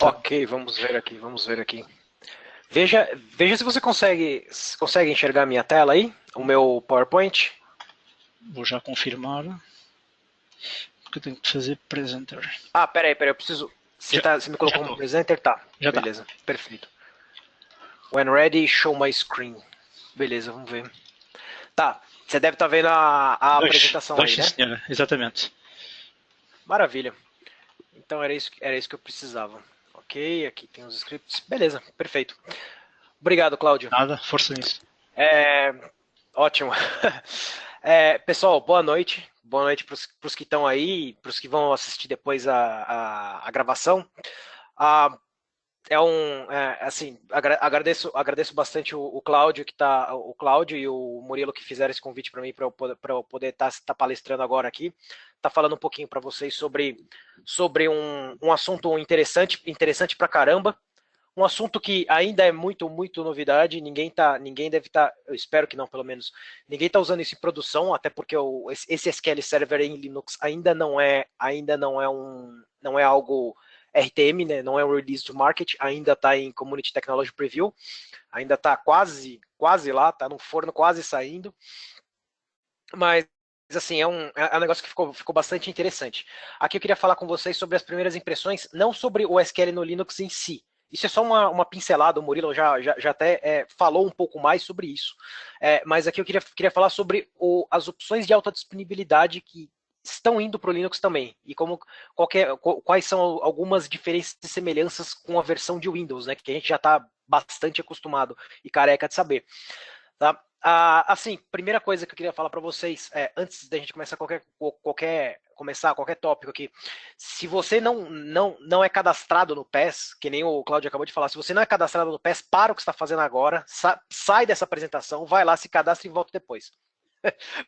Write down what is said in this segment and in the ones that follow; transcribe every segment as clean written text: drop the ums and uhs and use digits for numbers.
Tá. Ok, vamos ver aqui, vamos ver aqui. Veja se você consegue enxergar a minha tela aí, o meu PowerPoint. Vou já confirmar, porque eu tenho que fazer presenter. Ah, peraí, eu preciso. Já Você me colocou como estou. presenter? Tá, Já está. beleza, perfeito. When ready, show my screen. Beleza, vamos ver. Tá, você deve estar vendo a apresentação Dois, aí, sim né? senhora, exatamente. Maravilha. Então era isso que eu precisava. Ok, aqui tem os scripts. Beleza, perfeito. Obrigado, Cláudio. Nada, força nisso. É, ótimo. Pessoal, boa noite. Boa noite para os que estão aí, para os que vão assistir depois a gravação. Ah, assim, agradeço bastante o Cláudio o Cláudio e o Murilo que fizeram esse convite para mim para eu poder estar palestrando agora aqui, tá falando um pouquinho para vocês sobre um assunto interessante para caramba. Um assunto que ainda é muito novidade, ninguém deve estar, eu espero que não, pelo menos, ninguém está usando isso em produção, até porque esse SQL Server em Linux não é algo RTM, né? Não é um release to market, ainda está em Community Technology Preview, ainda está quase lá, está no forno quase saindo, mas assim, é um negócio que ficou bastante interessante. Aqui eu queria falar com vocês sobre as primeiras impressões, não sobre o SQL no Linux em si. Isso é só uma pincelada, o Murilo já até falou um pouco mais sobre isso. Mas aqui eu queria falar sobre as opções de alta disponibilidade que estão indo para o Linux também. E quais são algumas diferenças e semelhanças com a versão de Windows, né? Que a gente já está bastante acostumado e careca de saber. Tá? Assim, primeira coisa que eu queria falar para vocês, antes da gente começar qualquer tópico aqui, se você não é cadastrado no PES, que nem o Claudio acabou de falar, se você não é cadastrado no PES, para o que você está fazendo agora, sai dessa apresentação, vai lá, se cadastra e volta depois.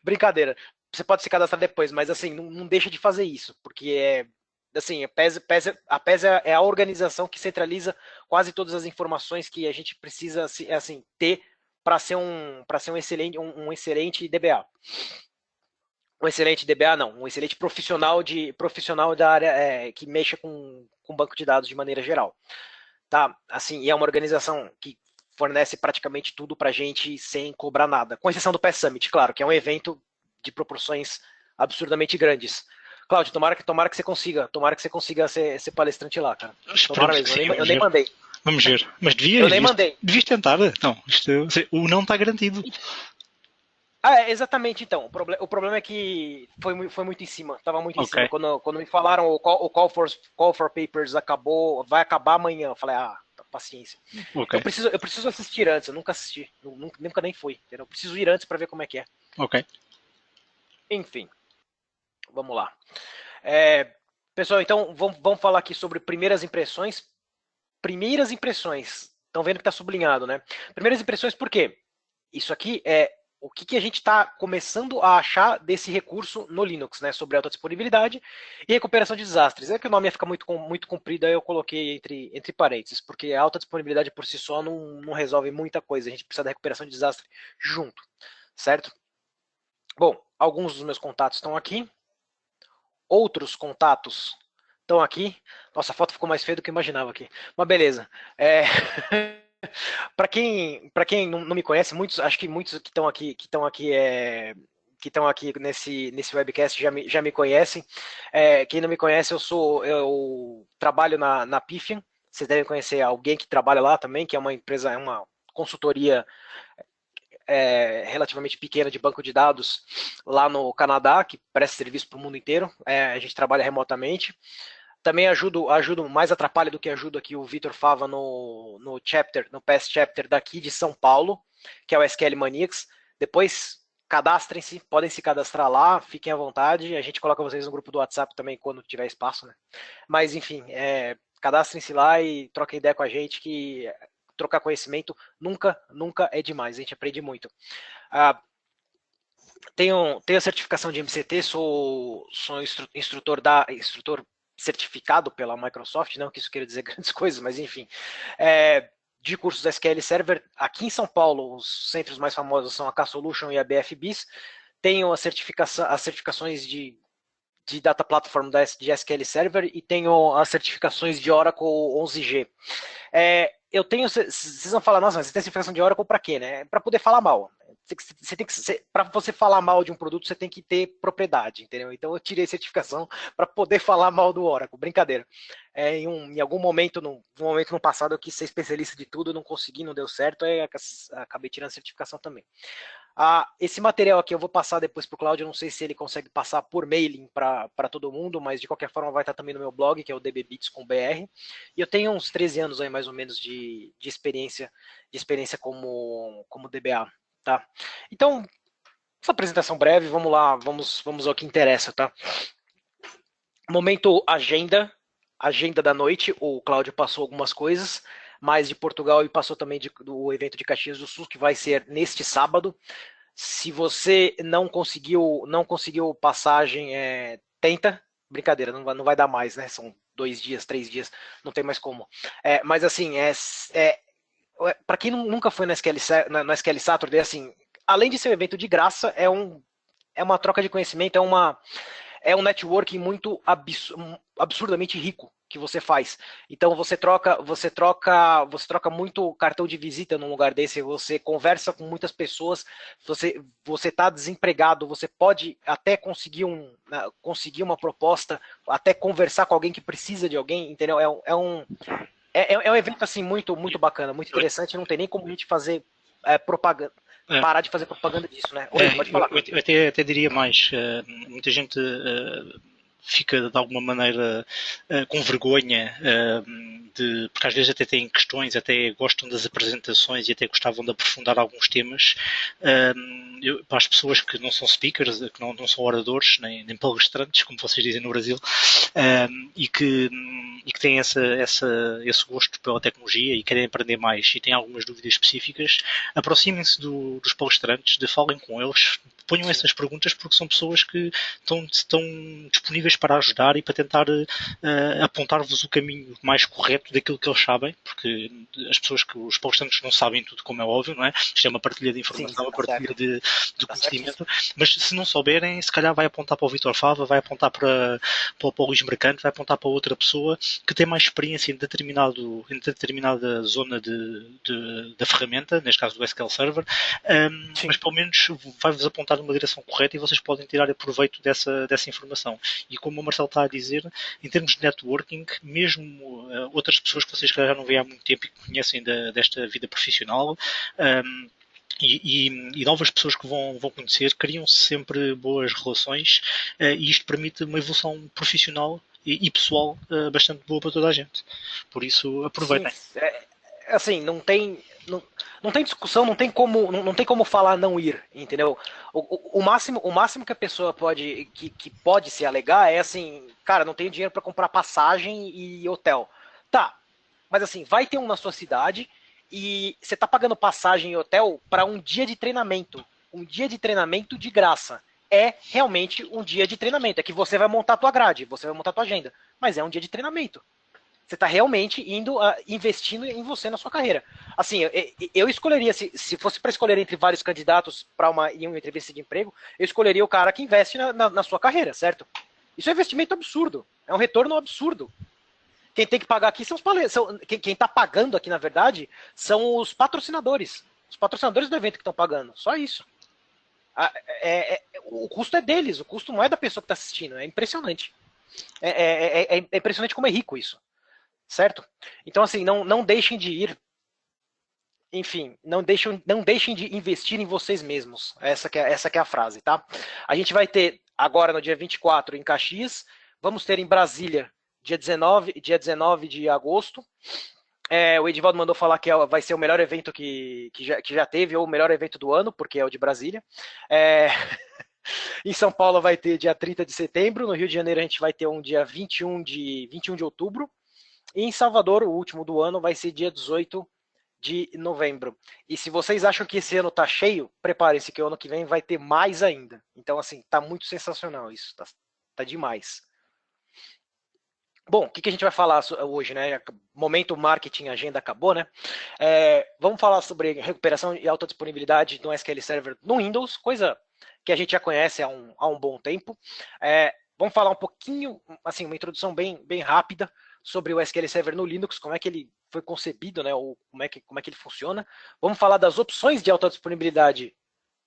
Brincadeira, você pode se cadastrar depois, mas assim, não deixa de fazer isso, porque assim, a PES é a organização que centraliza quase todas as informações que a gente precisa assim, ter para ser um excelente DBA. Um excelente DBA não, um excelente profissional da área que mexa com banco de dados de maneira geral. Tá? Assim, e é uma organização que fornece praticamente tudo para a gente sem cobrar nada, com exceção do PES Summit, claro, que é um evento de proporções absurdamente grandes. Cláudio, tomara que você consiga ser palestrante lá, cara. Tomara Esperamos que mesmo, sim, eu vamos nem ver. mandei. Vamos ver. Mas Eu nem mandei. devias tentar. Não, o não está garantido. Exatamente, então. O problema é que foi muito em cima, tava muito em Ok, cima. Quando me falaram o call for Papers vai acabar amanhã, eu falei, paciência. ok, Eu preciso assistir antes, eu nunca assisti, eu nunca nem fui, entendeu? Eu preciso ir antes para ver como é que é. ok. Enfim, vamos lá. Pessoal, então vamos falar aqui sobre primeiras impressões. Primeiras impressões. Estão vendo que está sublinhado, né? Primeiras impressões por quê? Isso aqui é o que a gente está começando a achar desse recurso no Linux, né? Sobre alta disponibilidade e recuperação de desastres. É que o nome ia ficar muito comprido, aí eu coloquei entre parênteses, porque a alta disponibilidade por si só não resolve muita coisa. A gente precisa da recuperação de desastre junto, certo? Bom, alguns dos meus contatos estão aqui. Outros contatos estão aqui. Nossa, a foto ficou mais feia do que eu imaginava aqui. Mas beleza. Para quem não me conhece, acho que muitos que estão aqui nesse webcast já me conhecem. Quem não me conhece, eu trabalho na Pifian. Vocês devem conhecer alguém que trabalha lá também, que é uma empresa, é uma consultoria relativamente pequena de banco de dados lá no Canadá, que presta serviço para o mundo inteiro. A gente trabalha remotamente. Também ajudo, mais atrapalha do que ajudo aqui o Vitor Fava no Past Chapter daqui de São Paulo, que é o SQL Maniacs. Depois cadastrem-se, podem se cadastrar lá, fiquem à vontade. A gente coloca vocês no grupo do WhatsApp também quando tiver espaço, né? Mas enfim, cadastrem-se lá e troquem ideia com a gente, que trocar conhecimento nunca é demais, a gente aprende muito. Tenho a certificação de MCT, sou instrutor certificado pela Microsoft, não que isso queira dizer grandes coisas, mas enfim, de cursos SQL Server. Aqui em São Paulo, os centros mais famosos são a K-Solution e a BFBIS. Tenho as certificações de Data Platform de SQL Server e tenho as certificações de Oracle 11G. Eu tenho, vocês vão falar, nossa, mas você tem certificação de Oracle para quê, né? Para poder falar mal. Para você falar mal de um produto, você tem que ter propriedade, entendeu? Então eu tirei certificação para poder falar mal do Oracle, brincadeira. Em algum momento, no momento no passado, eu quis ser especialista de tudo, não consegui, não deu certo, aí acabei tirando certificação também. Esse material aqui eu vou passar depois para o Cláudio, não sei se ele consegue passar por mailing para todo mundo, mas de qualquer forma vai estar também no meu blog, que é o dbbits.com.br. E eu tenho uns 13 anos aí, mais ou menos, de experiência como DBA, tá? Então, essa apresentação breve, vamos lá, vamos ao que interessa, tá? Momento agenda da noite, o Cláudio passou algumas coisas, mais de Portugal e passou também do evento de Caxias do Sul, que vai ser neste sábado. Se você não conseguiu passagem, tenta. Brincadeira, não vai dar mais, né? São 2 dias, 3 dias, não tem mais como. Mas assim, para quem nunca foi no SQL Saturday, assim, além de ser um evento de graça, é uma troca de conhecimento, é um networking muito absurdamente rico que você faz. Então você troca muito cartão de visita num lugar desse, você conversa com muitas pessoas, você está desempregado, você pode até conseguir uma proposta, até conversar com alguém que precisa de alguém, entendeu? É um evento assim muito, muito bacana, muito interessante, não tem nem como a gente fazer propaganda. Parar de fazer propaganda disso, né? Oi, pode falar. Eu até diria mais, muita gente fica de alguma maneira com vergonha, porque às vezes até têm questões, até gostam das apresentações e até gostavam de aprofundar alguns temas. Para as pessoas que não são speakers, que não são oradores, nem palestrantes, como vocês dizem no Brasil, e que têm esse gosto pela tecnologia e querem aprender mais e têm algumas dúvidas específicas, aproximem-se dos palestrantes, falem com eles, ponham essas perguntas, porque são pessoas que estão disponíveis para ajudar e para tentar apontar-vos o caminho mais correto daquilo que eles sabem, porque os palestrantes não sabem tudo, como é óbvio, não é? Isto é uma partilha de informação, uma partilha de conhecimento, mas se não souberem, se calhar vai apontar para o Vítor Fava, vai apontar para o Luís Mercante, vai apontar para outra pessoa que tem mais experiência em determinada zona da ferramenta, neste caso do SQL Server, mas pelo menos vai-vos apontar numa direção correta e vocês podem tirar proveito dessa informação. E como o Marcelo está a dizer, em termos de networking, mesmo outras pessoas que vocês já não veem há muito tempo e que conhecem desta vida profissional, e novas pessoas que vão conhecer, criam-se sempre boas relações, e isto permite uma evolução profissional e pessoal bastante boa para toda a gente. Por isso, aproveitem. Sim, assim, não tem discussão, não tem como falar não ir, entendeu? O máximo que a pessoa que pode se alegar é assim, cara, não tenho dinheiro para comprar passagem e hotel. Tá, mas assim, vai ter um na sua cidade e você tá pagando passagem e hotel para um dia de treinamento. Um dia de treinamento de graça. É realmente um dia de treinamento. É que você vai montar a tua grade, você vai montar a tua agenda. Mas é um dia de treinamento. Você está realmente investindo em você na sua carreira. Assim, eu escolheria, se fosse para escolher entre vários candidatos para uma entrevista de emprego, eu escolheria o cara que investe na sua carreira, certo? Isso é um investimento absurdo. É um retorno absurdo. Quem tem que pagar aqui são os palestrantes. Quem está pagando aqui, na verdade, são os patrocinadores. Os patrocinadores do evento que estão pagando. Só isso. O custo é deles, o custo não é da pessoa que está assistindo. É impressionante. É impressionante como é rico isso. Certo? Então, assim, não deixem de ir. Enfim, não deixem de investir em vocês mesmos. Essa que é a frase, tá? A gente vai ter agora no dia 24 em Caxias. Vamos ter em Brasília dia 19 de agosto. O Edivaldo mandou falar que vai ser o melhor evento que já teve, ou o melhor evento do ano, porque é o de Brasília. Em São Paulo vai ter dia 30 de setembro. No Rio de Janeiro a gente vai ter um dia 21 de outubro. E em Salvador, o último do ano, vai ser dia 18 de novembro. E se vocês acham que esse ano tá cheio, preparem-se que o ano que vem vai ter mais ainda. Então, assim, tá muito sensacional isso. Tá demais. Bom, o que a gente vai falar hoje, né? Momento marketing, agenda acabou, né? Vamos falar sobre recuperação e alta disponibilidade no SQL Server no Windows, coisa que a gente já conhece há um bom tempo. Vamos falar um pouquinho, assim, uma introdução bem rápida sobre o SQL Server no Linux, como é que ele foi concebido, né, ou como é que ele funciona. Vamos falar das opções de alta disponibilidade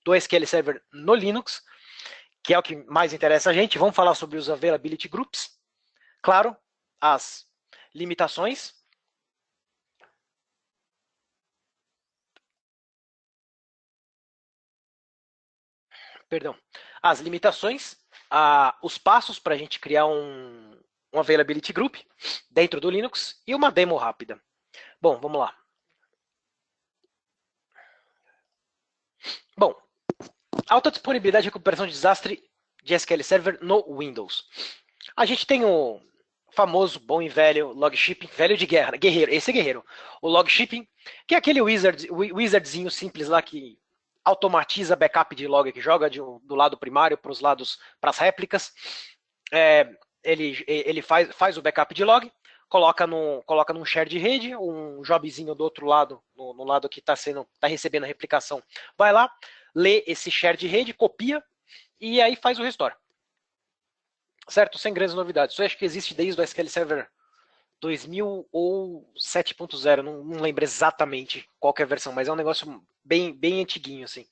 do SQL Server no Linux, que é o que mais interessa a gente. Vamos falar sobre os Availability Groups. Claro, as limitações. Perdão. As limitações, os passos para a gente criar um Availability Group dentro do Linux e uma demo rápida. Bom, vamos lá. Bom, alta disponibilidade e recuperação de desastre de SQL Server no Windows. A gente tem o famoso, bom e velho log shipping, velho de guerra, guerreiro, esse é guerreiro. O log shipping, que é aquele wizardzinho simples lá que automatiza backup de log, que joga do lado primário para os lados, para as réplicas. Ele faz o backup de log, coloca num share de rede, um jobzinho do outro lado, no lado que está recebendo a replicação, vai lá, lê esse share de rede, copia e aí faz o restore. Certo? Sem grandes novidades. Isso eu acho que existe desde o SQL Server 2000 ou 7.0, não lembro exatamente qual que é a versão, mas é um negócio bem antiguinho, assim.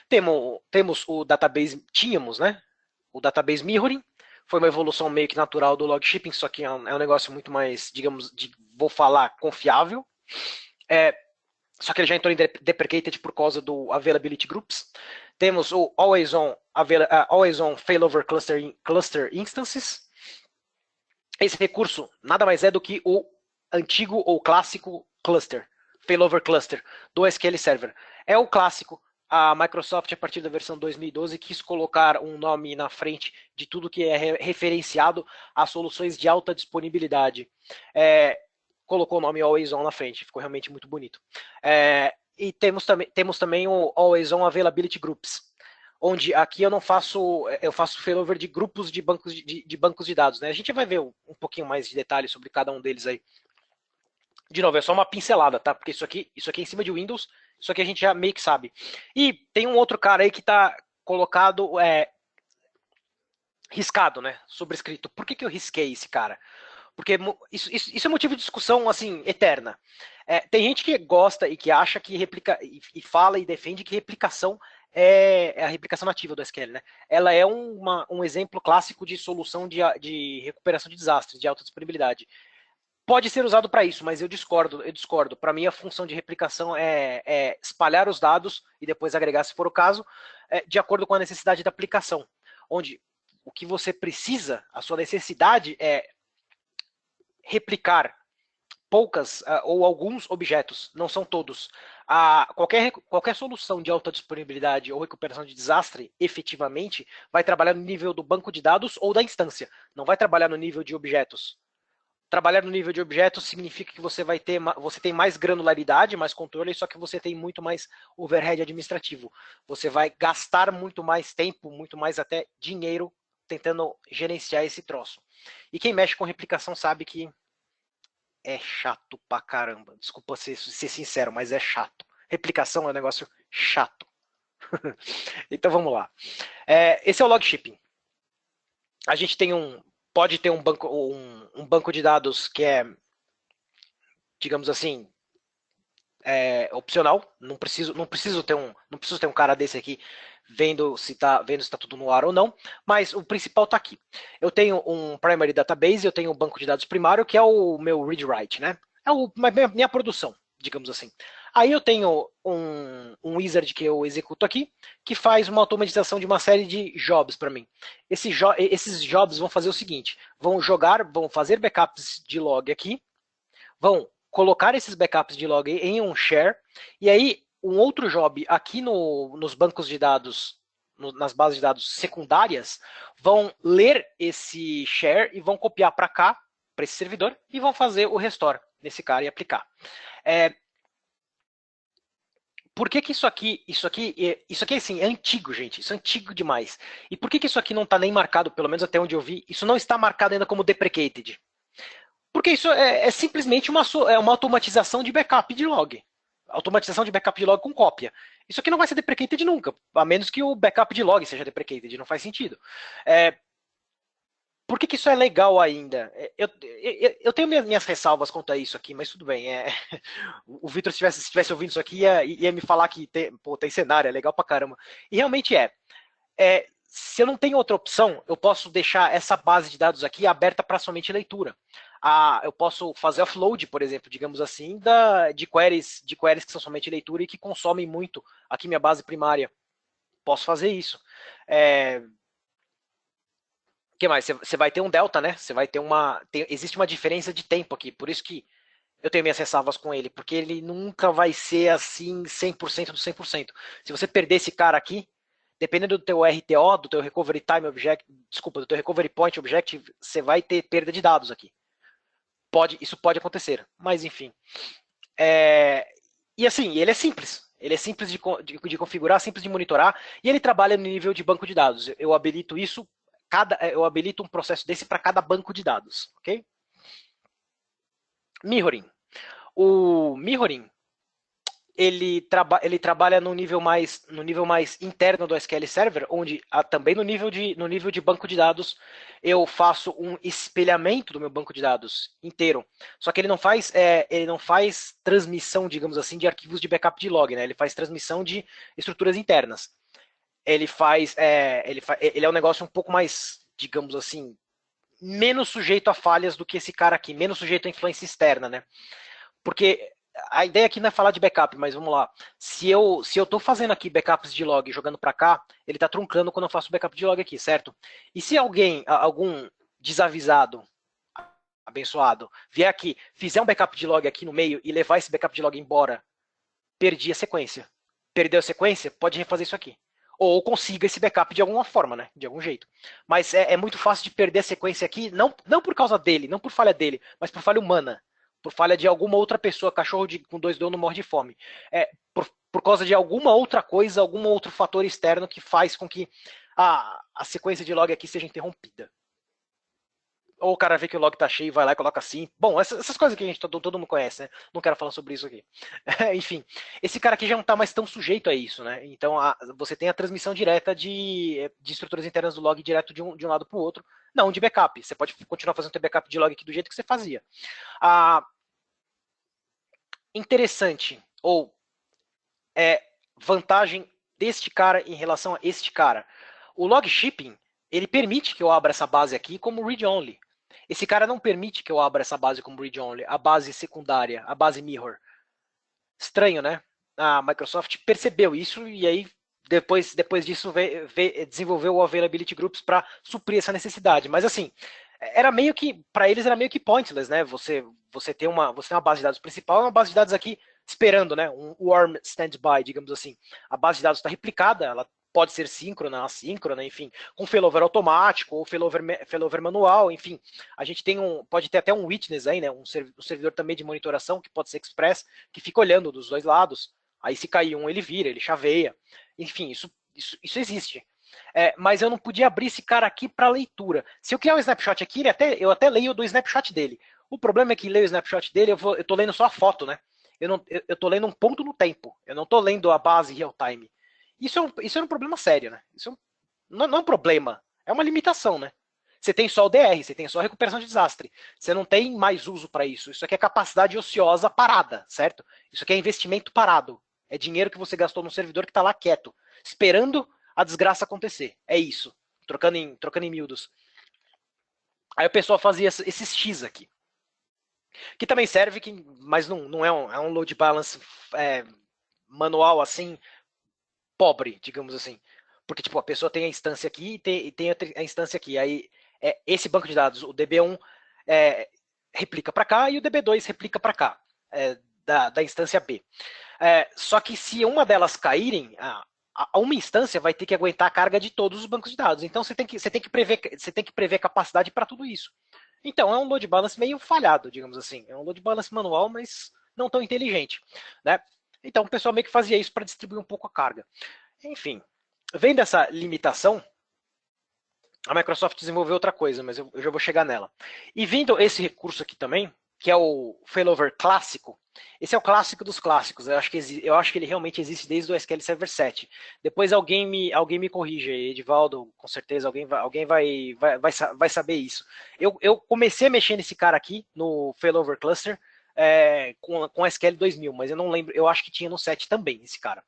Temos o database, tínhamos, né? O database mirroring, foi uma evolução meio que natural do log shipping, só que é um negócio muito mais, digamos, vou falar, confiável. Só que ele já entrou em deprecated por causa do availability groups. Temos o always on failover cluster instances. Esse recurso nada mais é do que o antigo ou clássico cluster, failover cluster do SQL Server. É o clássico. A Microsoft, a partir da versão 2012, quis colocar um nome na frente de tudo que é referenciado a soluções de alta disponibilidade. Colocou o nome Always On na frente, ficou realmente muito bonito. E temos também o Always On Availability Groups, onde aqui eu faço failover de grupos de bancos de dados. Né? A gente vai ver um pouquinho mais de detalhes sobre cada um deles aí. De novo, é só uma pincelada, tá? Porque isso aqui é em cima de Windows, isso aqui a gente já meio que sabe. E tem um outro cara aí que está colocado riscado, né? Sobrescrito. Por que eu risquei esse cara? Porque isso é motivo de discussão assim eterna. Tem gente que gosta e que acha que e fala e defende que replicação é a replicação nativa do SQL, né? Ela é um exemplo clássico de solução de recuperação de desastres, de alta disponibilidade. Pode ser usado para isso, mas eu discordo. Para mim, a função de replicação é espalhar os dados e depois agregar, se for o caso, de acordo com a necessidade da aplicação. Onde o que você precisa, a sua necessidade é replicar poucas ou alguns objetos, não são todos. Qualquer solução de alta disponibilidade ou recuperação de desastre, efetivamente, vai trabalhar no nível do banco de dados ou da instância, não vai trabalhar no nível de objetos. Trabalhar no nível de objetos significa que você tem mais granularidade, mais controle, só que você tem muito mais overhead administrativo. Você vai gastar muito mais tempo, muito mais até dinheiro tentando gerenciar esse troço. E quem mexe com replicação sabe que é chato pra caramba. Desculpa ser sincero, mas é chato. Replicação é um negócio chato. Então vamos lá. Esse é o log shipping. A gente pode ter um banco de dados que é, digamos assim, opcional. Não preciso ter um cara desse aqui vendo se está tudo no ar ou não, mas o principal está aqui. Eu tenho um primary database, eu tenho um banco de dados primário, que é o meu read-write, né? É minha produção, digamos assim. Aí eu tenho um wizard que eu executo aqui, que faz uma automatização de uma série de jobs para mim. Esses jobs vão fazer o seguinte, vão fazer backups de log aqui, vão colocar esses backups de log em um share, e aí um outro job aqui nos bancos de dados, nas bases de dados secundárias, vão ler esse share e vão copiar para cá, para esse servidor, e vão fazer o restore nesse cara e aplicar. Por que isso aqui assim, é antigo, gente, isso é antigo demais. E por que isso aqui não está nem marcado, pelo menos até onde eu vi, isso não está marcado ainda como deprecated? Porque isso é simplesmente uma automatização de backup de log. Automatização de backup de log com cópia. Isso aqui não vai ser deprecated nunca, a menos que o backup de log seja deprecated, não faz sentido. Por que isso é legal ainda? Eu tenho minhas ressalvas quanto a isso aqui, mas tudo bem. O Vitor, se estivesse ouvindo isso aqui, ia me falar que tem cenário, é legal pra caramba. E realmente se eu não tenho outra opção, eu posso deixar essa base de dados aqui aberta para somente leitura. Eu posso fazer offload, por exemplo, digamos assim, de queries que são somente leitura e que consomem muito aqui minha base primária. Posso fazer isso. O que mais? Você vai ter um delta, né? Você vai ter existe uma diferença de tempo aqui, por isso que eu tenho minhas ressalvas com ele, porque ele nunca vai ser assim 100% do 100%. Se você perder esse cara aqui, dependendo do teu RTO, do teu Recovery Time Object, desculpa, do teu Recovery Point Objective, você vai ter perda de dados aqui. Isso pode acontecer, mas enfim. E assim, ele é simples. Ele é simples de configurar, simples de monitorar, e ele trabalha no nível de banco de dados. Eu habilito isso, eu habilito um processo desse para cada banco de dados, ok? Mirroring. O mirroring ele trabalha no nível mais interno do SQL Server, onde também no nível de banco de dados eu faço um espelhamento do meu banco de dados inteiro. Só que ele não faz transmissão, digamos assim, de arquivos de backup de log, né? Ele faz transmissão de estruturas internas. Ele é um negócio um pouco mais, digamos assim, menos sujeito a falhas do que esse cara aqui, menos sujeito a influência externa, né? Porque a ideia aqui não é falar de backup, mas vamos lá. Se eu estou fazendo aqui backups de log jogando para cá, ele está truncando quando eu faço backup de log aqui, certo? E se algum desavisado, abençoado, vier aqui, fizer um backup de log aqui no meio e levar esse backup de log embora, perdi a sequência. Perdeu a sequência? Pode refazer isso aqui. Ou consiga esse backup de alguma forma, né? De algum jeito. Mas é muito fácil de perder a sequência aqui, não por causa dele, não por falha dele, mas por falha humana. Por falha de alguma outra pessoa, cachorro com 2 donos morre de fome. Por causa de alguma outra coisa, algum outro fator externo que faz com que a sequência de log aqui seja interrompida. Ou o cara vê que o log tá cheio e vai lá e coloca assim. Bom, essas coisas que a gente todo mundo conhece, né? Não quero falar sobre isso aqui. Enfim, esse cara aqui já não tá mais tão sujeito a isso, né? Então você tem a transmissão direta de estruturas internas do log direto de um lado para o outro, não de backup. Você pode continuar fazendo o backup de log aqui do jeito que você fazia. Interessante, ou vantagem deste cara em relação a este cara. O log shipping, ele permite que eu abra essa base aqui como read-only. Esse cara não permite que eu abra essa base como read-only, a base secundária, a base mirror. Estranho, né? A Microsoft percebeu isso e aí depois disso desenvolveu o Availability Groups para suprir essa necessidade. Mas assim, era meio que, para eles era meio que pointless, né? Você tem uma base de dados principal, uma base de dados aqui esperando, né? Um warm standby, digamos assim. A base de dados está replicada, ela pode ser síncrona, assíncrona, enfim, com failover automático ou failover manual, enfim. A gente pode ter até um witness aí, né? Um servidor também de monitoração, que pode ser express, que fica olhando dos dois lados. Aí se cair um, ele vira, ele chaveia. Enfim, isso existe. Mas eu não podia abrir esse cara aqui para leitura. Se eu criar um snapshot aqui, eu até leio do snapshot dele. O problema é que leio o snapshot dele, eu estou lendo só a foto, né? Eu estou lendo um ponto no tempo. Eu não estou lendo a base real time. Isso é um problema sério, né? Não é um problema, é uma limitação, né? Você tem só o DR, você tem só a recuperação de desastre. Você não tem mais uso para isso. Isso aqui é capacidade ociosa parada, certo? Isso aqui é investimento parado. É dinheiro que você gastou no servidor que está lá quieto, esperando a desgraça acontecer. É isso. Trocando em miúdos. Aí o pessoal fazia esses X aqui. Que também serve, mas não é um load balance manual assim, pobre, digamos assim. Porque tipo, a pessoa tem a instância aqui e tem a instância aqui. Aí esse banco de dados, o DB1 replica para cá e o DB2 replica para cá, da instância B. Só que se uma delas caírem, uma instância vai ter que aguentar a carga de todos os bancos de dados. Então você tem que prever capacidade para tudo isso. Então é um load balance meio falhado, digamos assim. É um load balance manual, mas não tão inteligente, né? Então o pessoal meio que fazia isso para distribuir um pouco a carga. Enfim, vendo essa limitação, a Microsoft desenvolveu outra coisa, mas eu já vou chegar nela. E vindo esse recurso aqui também, que é o failover clássico, esse é o clássico dos clássicos. Eu acho que ele realmente existe desde o SQL Server 7. Depois alguém me corrige aí, Edivaldo, com certeza alguém vai saber isso. Eu comecei a mexer nesse cara aqui, no failover cluster, com SQL 2000, mas eu não lembro, eu acho que tinha no 7 também esse cara.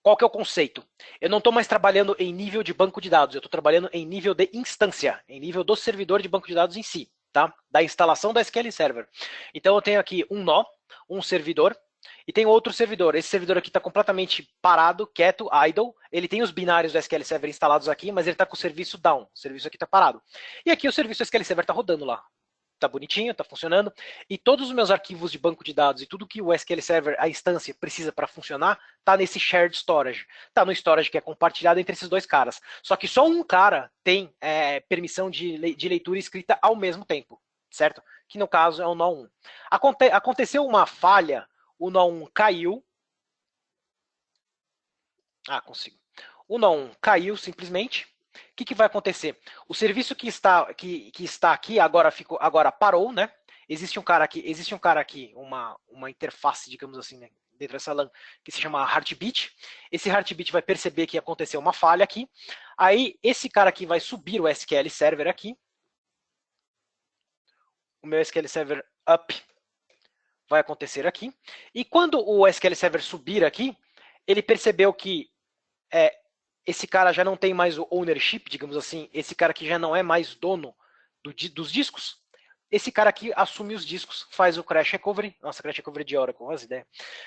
Qual que é o conceito? Eu não estou mais trabalhando em nível de banco de dados, eu estou trabalhando em nível de instância, em nível do servidor de banco de dados em si, tá? Da instalação da SQL Server. Então eu tenho aqui um nó, um servidor, e tem outro servidor. Esse servidor aqui está completamente parado, quieto, idle. Ele tem os binários do SQL Server instalados aqui, mas ele está com o serviço down. O serviço aqui está parado. E aqui o serviço do SQL Server está rodando lá. Tá bonitinho, tá funcionando, e todos os meus arquivos de banco de dados e tudo que o SQL Server, a instância, precisa para funcionar, tá nesse shared storage. Tá no storage que é compartilhado entre esses dois caras. Só que só um cara tem permissão de leitura e escrita ao mesmo tempo, certo? Que no caso é o nó 1. Aconteceu uma falha, o nó 1 caiu. Consigo. O nó 1 caiu simplesmente. O que vai acontecer? O serviço que está aqui agora parou, né? Existe um cara aqui, uma interface, digamos assim, né, dentro dessa LAN, que se chama Heartbeat. Esse Heartbeat vai perceber que aconteceu uma falha aqui. Aí esse cara aqui vai subir o SQL Server aqui. O meu SQL Server up vai acontecer aqui. E quando o SQL Server subir aqui, ele percebeu que esse cara já não tem mais o ownership, digamos assim, esse cara aqui já não é mais dono dos discos, esse cara aqui assume os discos, faz o crash recovery, nossa, crash recovery de Oracle, as ideias.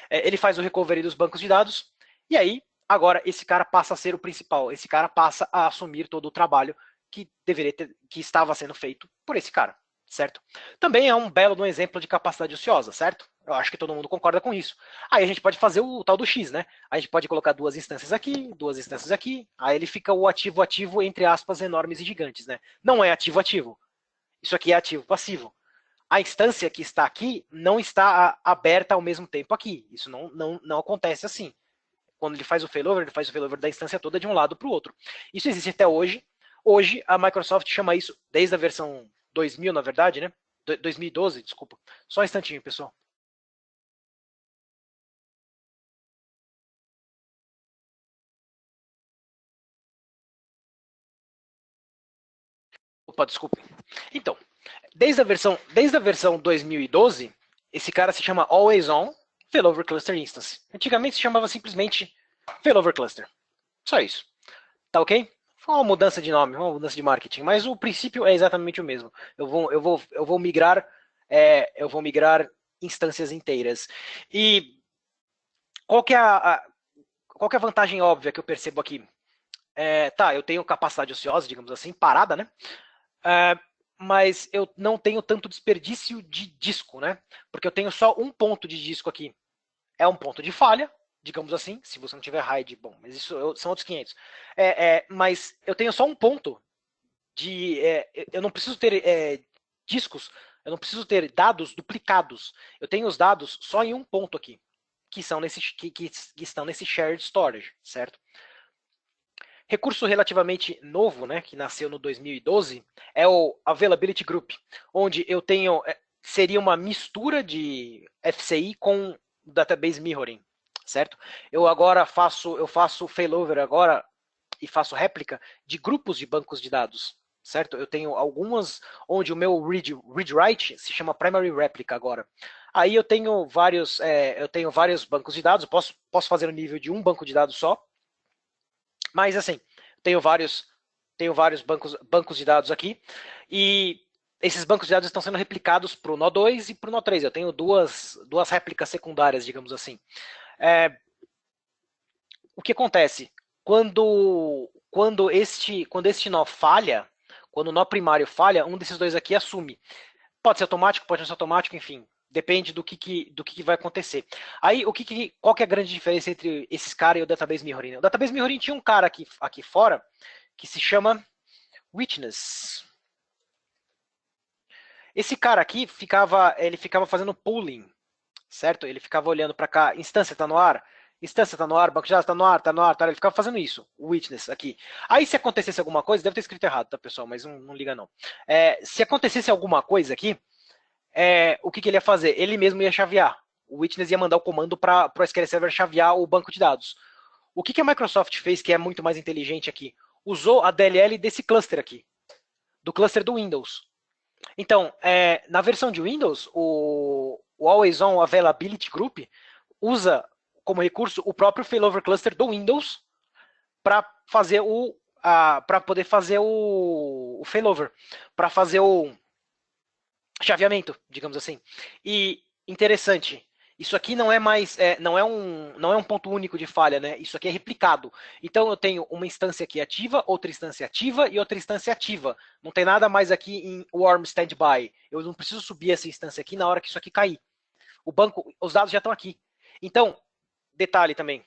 Ele faz o recovery dos bancos de dados, e aí, agora, esse cara passa a ser o principal, esse cara passa a assumir todo o trabalho que estava sendo feito por esse cara, certo? Também é um belo exemplo de capacidade ociosa, certo? Eu acho que todo mundo concorda com isso. Aí a gente pode fazer o tal do X, né? A gente pode colocar duas instâncias aqui, aí ele fica o ativo, entre aspas, enormes e gigantes, né? Não é ativo. Isso aqui é ativo passivo. A instância que está aqui não está aberta ao mesmo tempo aqui. Isso não acontece assim. Quando ele faz o failover da instância toda de um lado para o outro. Isso existe até hoje. Hoje a Microsoft chama isso, desde a versão 2000, na verdade, né? 2012, desculpa. Só um instantinho, pessoal. Opa, desculpa. Então, desde a versão 2012, esse cara se chama Always On Failover Cluster Instance. Antigamente se chamava simplesmente Failover Cluster. Só isso. Tá ok? Foi uma mudança de nome, uma mudança de marketing, mas o princípio é exatamente o mesmo. Eu vou migrar instâncias inteiras. E qual que é qual que é a vantagem óbvia que eu percebo aqui? Eu tenho capacidade ociosa, digamos assim, parada, né? Mas eu não tenho tanto desperdício de disco, né? Porque eu tenho só um ponto de disco aqui. É um ponto de falha, digamos assim, se você não tiver RAID, bom, mas isso são outros 500. Mas eu tenho só um ponto de... eu não preciso ter discos, eu não preciso ter dados duplicados. Eu tenho os dados só em um ponto aqui, que estão nesse shared storage, certo? Recurso relativamente novo, né, que nasceu no 2012, é o Availability Group, onde eu tenho, seria uma mistura de FCI com Database Mirroring, certo? Eu faço failover agora e faço réplica de grupos de bancos de dados, certo? Eu tenho algumas onde o meu read-write se chama Primary Replica agora. Aí eu tenho vários bancos de dados, posso fazer no nível de um banco de dados só, mas assim, tenho vários bancos de dados aqui, e esses bancos de dados estão sendo replicados para o nó 2 e para o nó 3. Eu tenho duas réplicas secundárias, digamos assim. O que acontece? Quando este nó falha, quando o nó primário falha, um desses dois aqui assume. Pode ser automático, pode não ser automático, enfim. Depende do que vai acontecer. Aí, qual que é a grande diferença entre esses caras e o Database Mirroring? O Database Mirroring tinha um cara aqui fora que se chama Witness. Esse cara aqui ele ficava fazendo pooling, certo? Ele ficava olhando para cá, instância está no ar, Instância está no ar, banco de dados está no ar, está no ar, tá. Ele ficava fazendo isso, o witness aqui. Aí se acontecesse alguma coisa, deve ter escrito errado, tá, pessoal? Mas não liga não. Se acontecesse alguma coisa aqui, o que ele ia fazer? Ele mesmo ia chavear. O witness ia mandar o comando para o SQL Server chavear o banco de dados. O que a Microsoft fez que é muito mais inteligente aqui? Usou a DLL desse cluster aqui, do cluster do Windows. Então, na versão de Windows, o Always On Availability Group usa como recurso o próprio failover cluster do Windows para fazer para poder fazer o failover, para fazer o chaveamento, digamos assim. E interessante, isso aqui não é mais, não é um ponto único de falha, né? Isso aqui é replicado. Então eu tenho uma instância aqui ativa, outra instância ativa e outra instância ativa. Não tem nada mais aqui em warm standby. Eu não preciso subir essa instância aqui na hora que isso aqui cair. O banco, os dados já estão aqui. Então, detalhe também,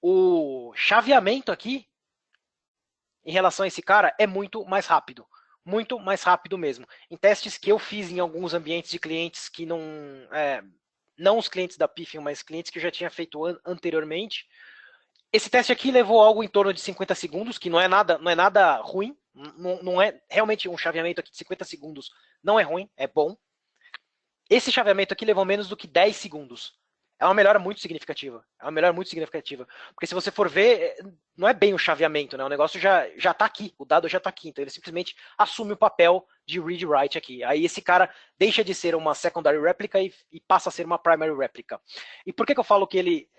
o chaveamento aqui, em relação a esse cara, é muito mais rápido. Muito mais rápido mesmo. Em testes que eu fiz em alguns ambientes de clientes que não os clientes da Pfion, mas clientes que eu já tinha feito anteriormente, esse teste aqui levou algo em torno de 50 segundos, que não é nada ruim. Não é realmente um chaveamento aqui de 50 segundos. Não é ruim, é bom. Esse chaveamento aqui levou menos do que 10 segundos. É uma melhora muito significativa. É uma melhora muito significativa. Porque se você for ver, não é bem o chaveamento, né? O negócio já está aqui, o dado já está aqui. Então ele simplesmente assume o papel de read-write aqui. Aí esse cara deixa de ser uma secondary replica e passa a ser uma primary replica. E por que eu falo que ele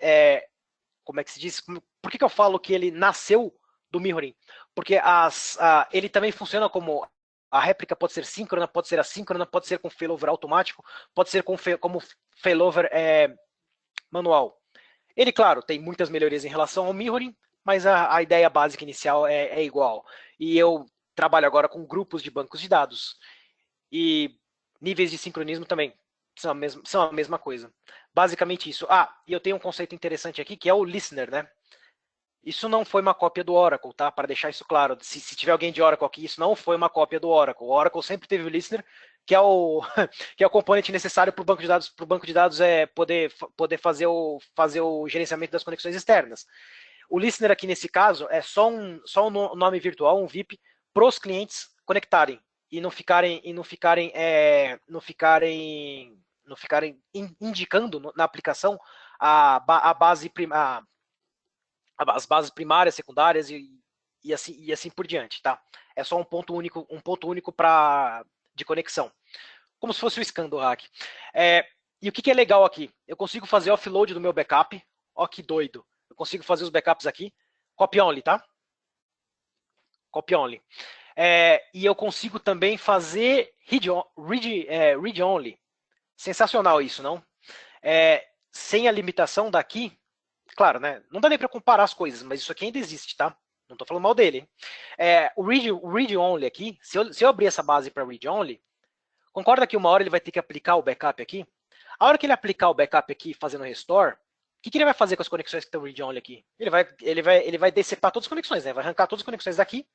como é que se diz? Por que eu falo que ele nasceu do mirroring? Porque ele também funciona como a réplica pode ser síncrona, pode ser assíncrona, pode ser com failover automático, pode ser como failover manual. Ele, claro, tem muitas melhorias em relação ao mirroring, mas a ideia básica inicial é igual. E eu trabalho agora com grupos de bancos de dados. E níveis de sincronismo também são a mesma coisa. Basicamente isso. E eu tenho um conceito interessante aqui, que é o listener, né? Isso não foi uma cópia do Oracle, tá? Para deixar isso claro. Se tiver alguém de Oracle aqui, isso não foi uma cópia do Oracle. O Oracle sempre teve o listener, que é o componente necessário para o banco de dados poder fazer o gerenciamento das conexões externas. O listener aqui nesse caso é só um nome virtual, um VIP, para os clientes conectarem e não ficarem indicando na aplicação as bases primárias, secundárias e assim por diante, tá? É só um ponto único de conexão, como se fosse o scan do hack. E o que é legal aqui? Eu consigo fazer offload do meu backup. Ó que doido! Eu consigo fazer os backups aqui, copy only, tá? Copy only. E eu consigo também fazer read only. Sensacional isso, não? Sem a limitação daqui, claro, né? Não dá nem para comparar as coisas, mas isso aqui ainda existe, tá? Não estou falando mal dele. O read only aqui, se eu abrir essa base para read only, concorda que uma hora ele vai ter que aplicar o backup aqui? A hora que ele aplicar o backup aqui fazendo restore, o que ele vai fazer com as conexões que estão read only aqui? Ele vai decepar todas as conexões, né? Vai arrancar todas as conexões daqui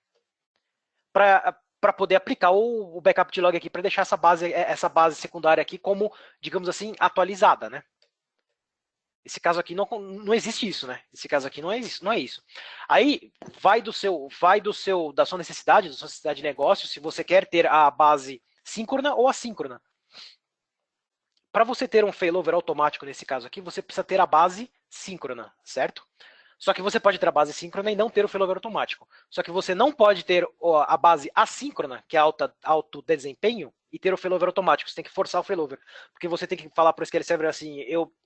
para poder aplicar o backup de log aqui, para deixar essa base secundária aqui como, digamos assim, atualizada, né? Esse caso aqui não existe isso, né? Esse caso aqui não é isso. Aí vai da sua necessidade de negócio, se você quer ter a base síncrona ou assíncrona. Para você ter um failover automático nesse caso aqui, você precisa ter a base síncrona, certo? Só que você pode ter a base síncrona e não ter o failover automático. Só que você não pode ter a base assíncrona, que é alto desempenho, e ter o failover automático. Você tem que forçar o failover. Porque você tem que falar para o SQL Server assim,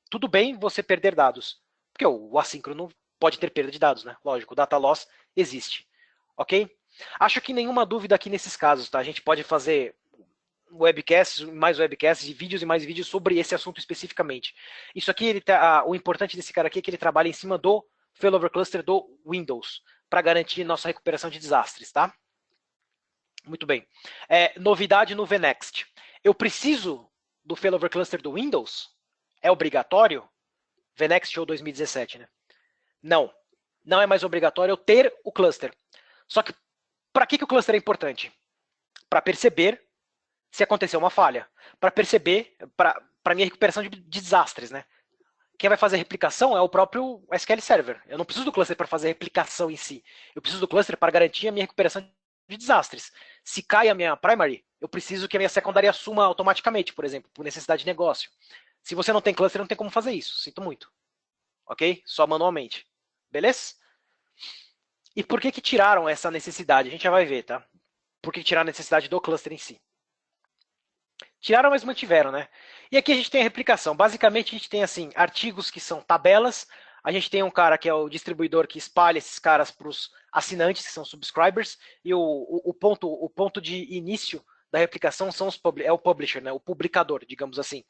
tudo bem você perder dados. Porque o assíncrono pode ter perda de dados, né? Lógico, o data loss existe. Ok? Acho que nenhuma dúvida aqui nesses casos, tá? A gente pode fazer webcasts, mais webcasts, e mais vídeos sobre esse assunto especificamente. Isso aqui, o importante desse cara aqui é que ele trabalha em cima do failover cluster do Windows, para garantir nossa recuperação de desastres, tá? Muito bem. Novidade no VNext. Eu preciso do failover cluster do Windows? É obrigatório? VNext ou 2017, né? Não. Não é mais obrigatório eu ter o cluster. Só que, para que o cluster é importante? Para perceber se aconteceu uma falha. Para perceber, para minha recuperação de desastres, né? quem vai fazer a replicação é o próprio SQL Server. Eu não preciso do cluster para fazer a replicação em si. Eu preciso do cluster para garantir a minha recuperação de desastres. Se cai a minha primary, eu preciso que a minha secondary assuma automaticamente, por exemplo, por necessidade de negócio. Se você não tem cluster, não tem como fazer isso. Sinto muito. Ok? Só manualmente. Beleza? E por que tiraram essa necessidade? A gente já vai ver, tá? Por que tiraram a necessidade do cluster em si? Tiraram, mas mantiveram, né? E aqui a gente tem a replicação. Basicamente, a gente tem assim artigos que são tabelas. A gente tem um cara que é o distribuidor que espalha esses caras para os assinantes, que são subscribers. E o ponto de início da replicação são é o publisher, né? O publicador, digamos assim.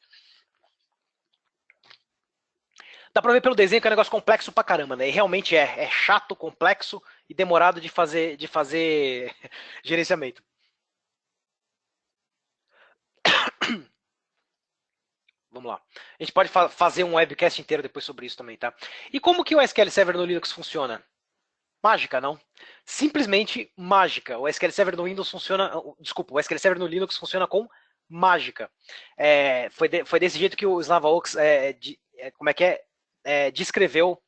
Dá pra ver pelo desenho que é um negócio complexo pra caramba, né? E realmente é chato, complexo e demorado de fazer gerenciamento. Vamos lá. A gente pode fazer um webcast inteiro depois sobre isso também, tá? E como que o SQL Server no Linux funciona? Mágica, não? Simplesmente mágica. O SQL Server no Windows funciona... Desculpa, o SQL Server no Linux funciona com mágica. Foi desse jeito que o SlavaOks descreveu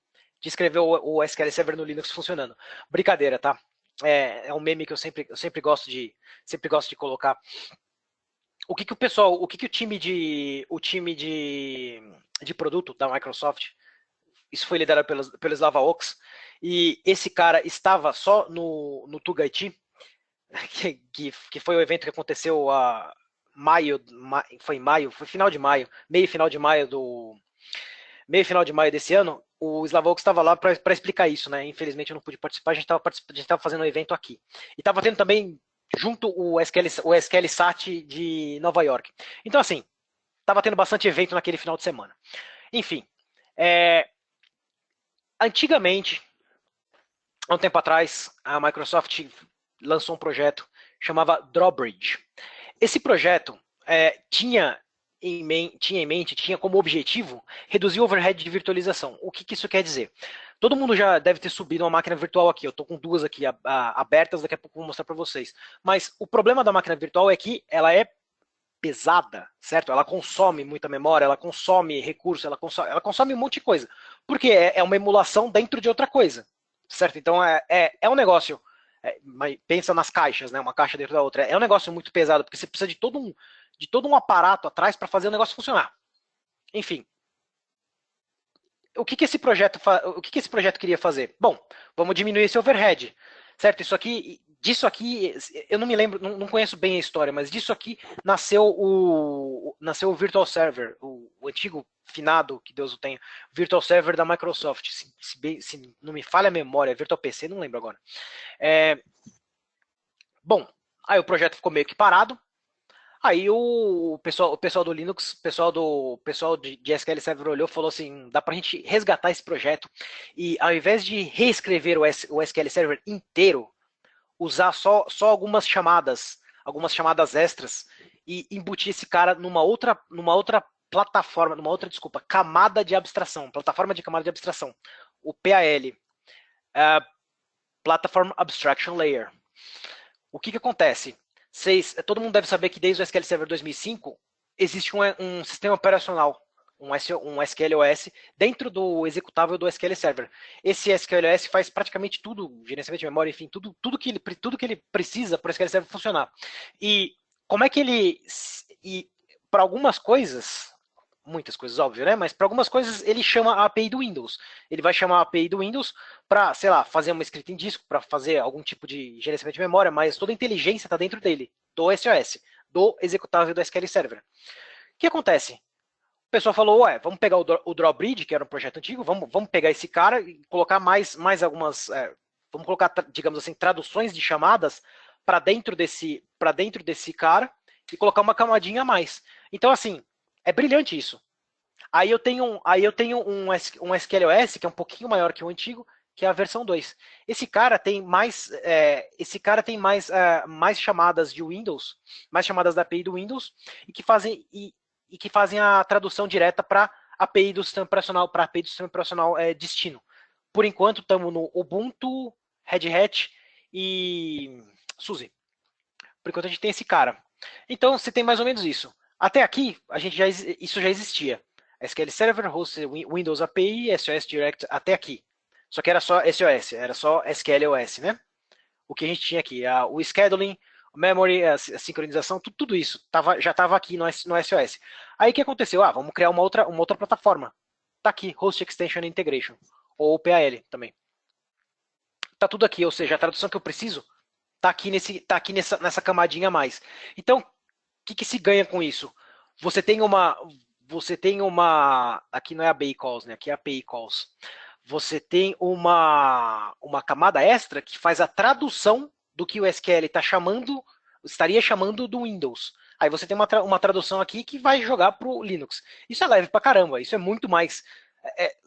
o SQL Server no Linux funcionando. Brincadeira, tá? É um meme que eu sempre gosto de colocar. O time de produto da Microsoft, isso foi liderado pelo SlavaOks, e esse cara estava só no Tugaiti, que foi o evento que aconteceu foi final de maio, meio final de maio desse ano. O Slavox estava lá para explicar isso, né? Infelizmente eu não pude participar, a gente estava fazendo um evento aqui. E estava tendo também junto o SQL Sat de Nova York. Então, assim, estava tendo bastante evento naquele final de semana. Enfim, antigamente, há um tempo atrás, a Microsoft lançou um projeto chamava Drawbridge. Esse projeto tinha como objetivo reduzir o overhead de virtualização. O que isso quer dizer? Todo mundo já deve ter subido uma máquina virtual aqui. Eu estou com duas aqui abertas, daqui a pouco vou mostrar para vocês. Mas o problema da máquina virtual é que ela é pesada, certo? Ela consome muita memória, ela consome recursos, ela consome um monte de coisa. Porque é uma emulação dentro de outra coisa, certo? Então é um negócio... pensa nas caixas, né? Uma caixa dentro da outra. É um negócio muito pesado, porque você precisa de todo um aparato atrás para fazer o negócio funcionar. Enfim. O que esse projeto queria fazer? Bom, vamos diminuir esse overhead, certo? Disso aqui, eu não me lembro, não conheço bem a história, mas disso aqui nasceu o Virtual Server, o antigo finado, que Deus o tenha, Virtual Server da Microsoft. Se não me falha a memória, Virtual PC, não lembro agora. Bom, aí o projeto ficou meio que parado. Aí o pessoal do Linux, o pessoal de SQL Server olhou e falou assim, dá pra gente resgatar esse projeto e ao invés de reescrever o SQL Server inteiro, usar só algumas chamadas extras e embutir esse cara numa outra plataforma, camada de abstração, plataforma de camada de abstração, o PAL, Platform Abstraction Layer. O que acontece? Todo mundo deve saber que desde o SQL Server 2005 existe um sistema operacional, um SQLOS, dentro do executável do SQL Server. Esse SQLOS faz praticamente tudo, gerenciamento de memória, enfim, tudo que ele precisa para o SQL Server funcionar. E como é que ele... para algumas coisas, muitas coisas, óbvio, né? Mas para algumas coisas ele chama a API do Windows. Ele vai chamar a API do Windows para, sei lá, fazer uma escrita em disco, para fazer algum tipo de gerenciamento de memória, mas toda a inteligência está dentro dele, do SOS, do executável do SQL Server. O que acontece? O pessoal falou, vamos pegar o Drawbridge, que era um projeto antigo, vamos pegar esse cara e colocar mais algumas, vamos colocar, digamos assim, traduções de chamadas para dentro desse cara e colocar uma camadinha a mais. Então, assim, é brilhante isso. Aí eu tenho um SQLOS que é um pouquinho maior que o antigo, que é a versão 2. Esse cara tem mais chamadas de Windows, mais chamadas da API do Windows e que fazem a tradução direta para a API do sistema operacional, destino. Por enquanto estamos no Ubuntu, Red Hat e SUSE. Por enquanto a gente tem esse cara. Então você tem mais ou menos isso. Até aqui, isso já existia. SQL Server, host Windows API, SOS Direct até aqui. Só que era só SOS, era só SQL-OS, né? O que a gente tinha aqui, o scheduling, o memory, a sincronização, tudo isso já estava aqui no SOS. Aí o que aconteceu? Vamos criar uma outra plataforma. Tá aqui, Host Extension Integration, ou PAL também. Tá tudo aqui, ou seja, a tradução que eu preciso tá aqui nessa camadinha a mais. Então, o que se ganha com isso? Você tem uma, aqui não é API Calls, né? Aqui é API Calls. Você tem uma camada extra que faz a tradução do que o SQL estaria chamando do Windows. Aí você tem uma tradução aqui que vai jogar para o Linux. Isso é leve pra caramba, isso é muito mais,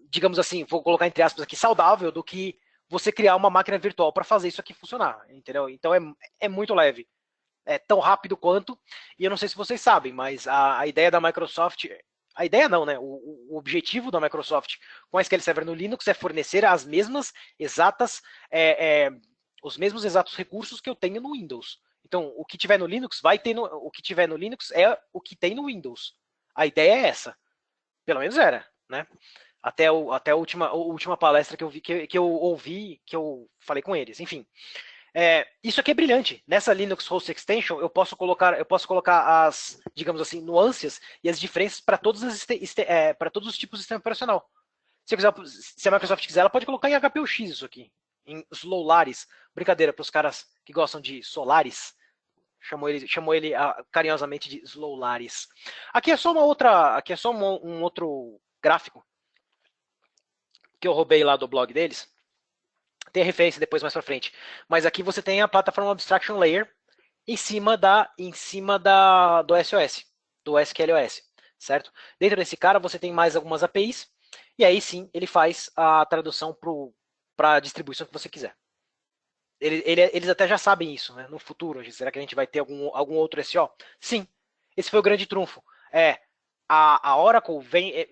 digamos assim, vou colocar entre aspas aqui, saudável do que você criar uma máquina virtual para fazer isso aqui funcionar, entendeu? Então é muito leve. É tão rápido quanto, e eu não sei se vocês sabem, mas a ideia da Microsoft, a ideia não, né? O objetivo da Microsoft com a SQL Server no Linux é fornecer as mesmas exatas, os mesmos exatos recursos que eu tenho no Windows. Então, o que tiver no Linux o que tiver no Linux é o que tem no Windows. A ideia é essa. Pelo menos era, né? Até a última palestra que eu vi, que eu ouvi, que eu falei com eles. Enfim. Isso aqui é brilhante. Nessa Linux Host Extension, eu posso colocar as, digamos assim, nuances e as diferenças para todos os tipos de sistema operacional. Se a Microsoft quiser, ela pode colocar em HPUX isso aqui, em Slowlaris. Brincadeira para os caras que gostam de Solaris. Chamou ele carinhosamente de Slowlaris. Aqui é só um outro gráfico que eu roubei lá do blog deles. Tem a referência depois mais para frente. Mas aqui você tem a plataforma Abstraction Layer em cima do SOS, do SQLOS, certo? Dentro desse cara você tem mais algumas APIs e aí sim ele faz a tradução para a distribuição que você quiser. Eles até já sabem isso, né? No futuro, será que a gente vai ter algum outro SO? Sim, esse foi o grande trunfo. A Oracle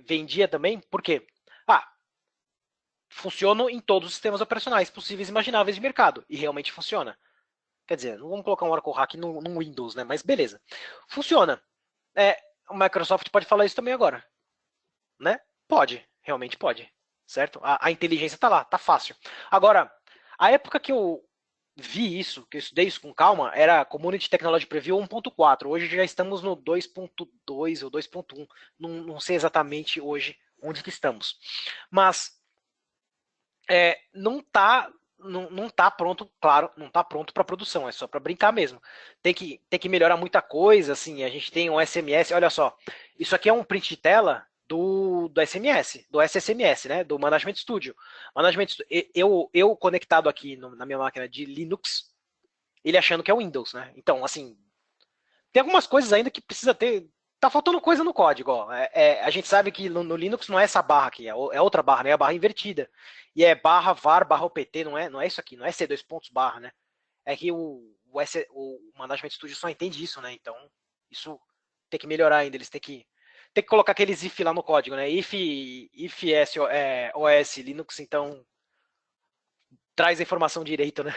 vendia também, por quê? Funciona em todos os sistemas operacionais possíveis e imagináveis de mercado. E realmente funciona. Quer dizer, não vamos colocar um Oracle Hack no Windows, né? Mas beleza. Funciona. A Microsoft pode falar isso também agora. Né? Pode. Realmente pode. Certo? A inteligência está lá. Está fácil. Agora, a época que eu vi isso, que eu estudei isso com calma, era Community Technology Preview 1.4. Hoje já estamos no 2.2 ou 2.1. Não sei exatamente hoje onde que estamos. Mas não tá pronto, claro, não tá pronto para produção, é só para brincar mesmo. Tem que melhorar muita coisa, assim, a gente tem um SMS, olha só, isso aqui é um print de tela do SMS, do SSMS, né, do Management Studio. Eu conectado aqui na minha máquina de Linux, ele achando que é Windows, né, então, assim, tem algumas coisas ainda que precisa ter. Tá faltando coisa no código. Ó. A gente sabe que no Linux não é essa barra aqui, é outra barra, né? É a barra invertida. E é barra var, barra opt, não é isso aqui, não é C dois pontos barra, né? É que o Management Studio só entende isso, né? Então, isso tem que melhorar ainda. Eles têm que colocar aqueles if lá no código, né? If OS Linux, então traz a informação direito, né?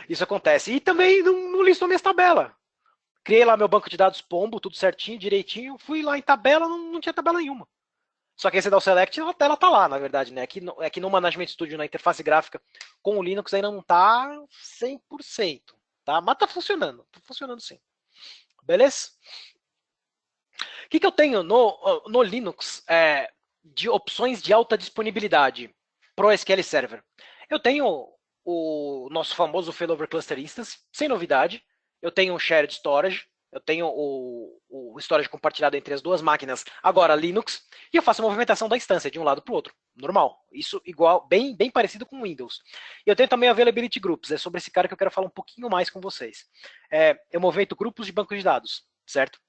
Isso acontece. E também não listou minhas tabelas. Criei lá meu banco de dados Pombo, tudo certinho, direitinho. Fui lá em tabela, não tinha tabela nenhuma. Só que aí você dá o select, a tela tá lá, na verdade, né? Aqui no Management Studio, na interface gráfica com o Linux ainda não tá 100%, tá? Mas tá funcionando sim. Beleza? O que eu tenho no Linux de opções de alta disponibilidade pro SQL Server? Eu tenho o nosso famoso Failover Cluster Instance, sem novidade. Eu tenho o Shared Storage, eu tenho o storage compartilhado entre as duas máquinas, agora Linux, e eu faço a movimentação da instância de um lado para o outro, normal. Isso igual, bem parecido com o Windows. E eu tenho também Availability Groups, é sobre esse cara que eu quero falar um pouquinho mais com vocês. Eu movimento grupos de banco de dados, certo?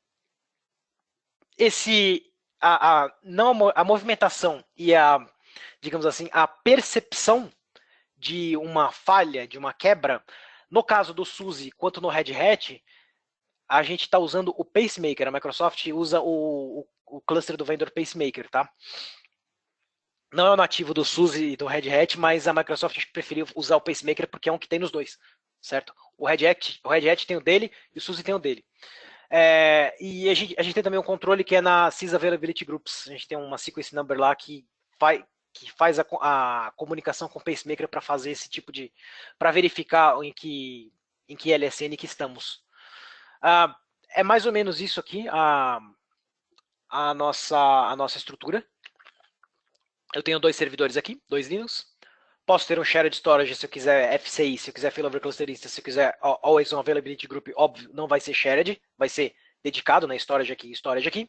A movimentação e digamos assim, a percepção de uma falha, de uma quebra, no caso do SUSE quanto no Red Hat, a gente está usando o Pacemaker, a Microsoft usa o cluster do vendor Pacemaker, tá? Não é o nativo do SUSE e do Red Hat, mas a Microsoft preferiu usar o Pacemaker porque é um que tem nos dois, certo? O Red Hat tem o dele e o SUSE tem o dele. E a gente tem também um controle que é na Sys Availability Groups. A gente tem uma sequence number lá que faz a comunicação com o pacemaker para fazer esse tipo de, para verificar em que LSN que estamos. É mais ou menos isso aqui a nossa estrutura. Eu tenho 2 servidores aqui, 2 Linux. Posso ter um shared storage se eu quiser FCI, se eu quiser failover clusterista, se eu quiser always on availability group, óbvio, não vai ser shared, vai ser dedicado na storage aqui, storage aqui.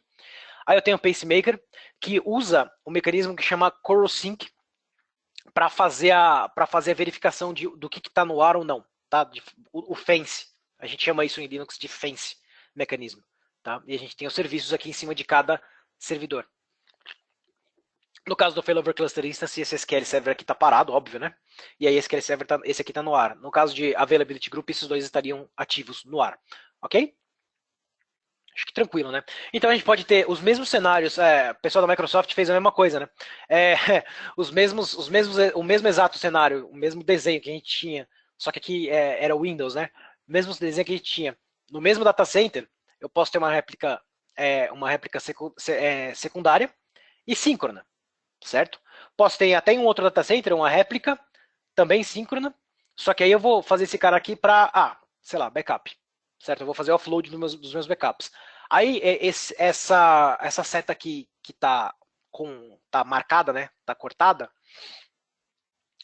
Aí eu tenho um pacemaker que usa um mecanismo que chama CoroSync para fazer a verificação do que está no ar ou não, tá? O fence, a gente chama isso em Linux de fence mecanismo, tá? E a gente tem os serviços aqui em cima de cada servidor. No caso do failover cluster instance, esse SQL server aqui está parado, óbvio, né? E aí esse aqui está no ar. No caso de availability group, esses dois estariam ativos no ar, ok? Acho que tranquilo, né? Então a gente pode ter os mesmos cenários. O pessoal da Microsoft fez a mesma coisa, né? O mesmo exato cenário, o mesmo desenho que a gente tinha, só que aqui era o Windows, né? O mesmo desenho que a gente tinha. No mesmo data center, eu posso ter uma réplica secundária e síncrona, certo? Posso ter até em um outro data center uma réplica também síncrona, só que aí eu vou fazer esse cara aqui para, sei lá, backup, certo? Eu vou fazer offload dos meus backups. Aí essa seta aqui que tá marcada, né? Tá cortada.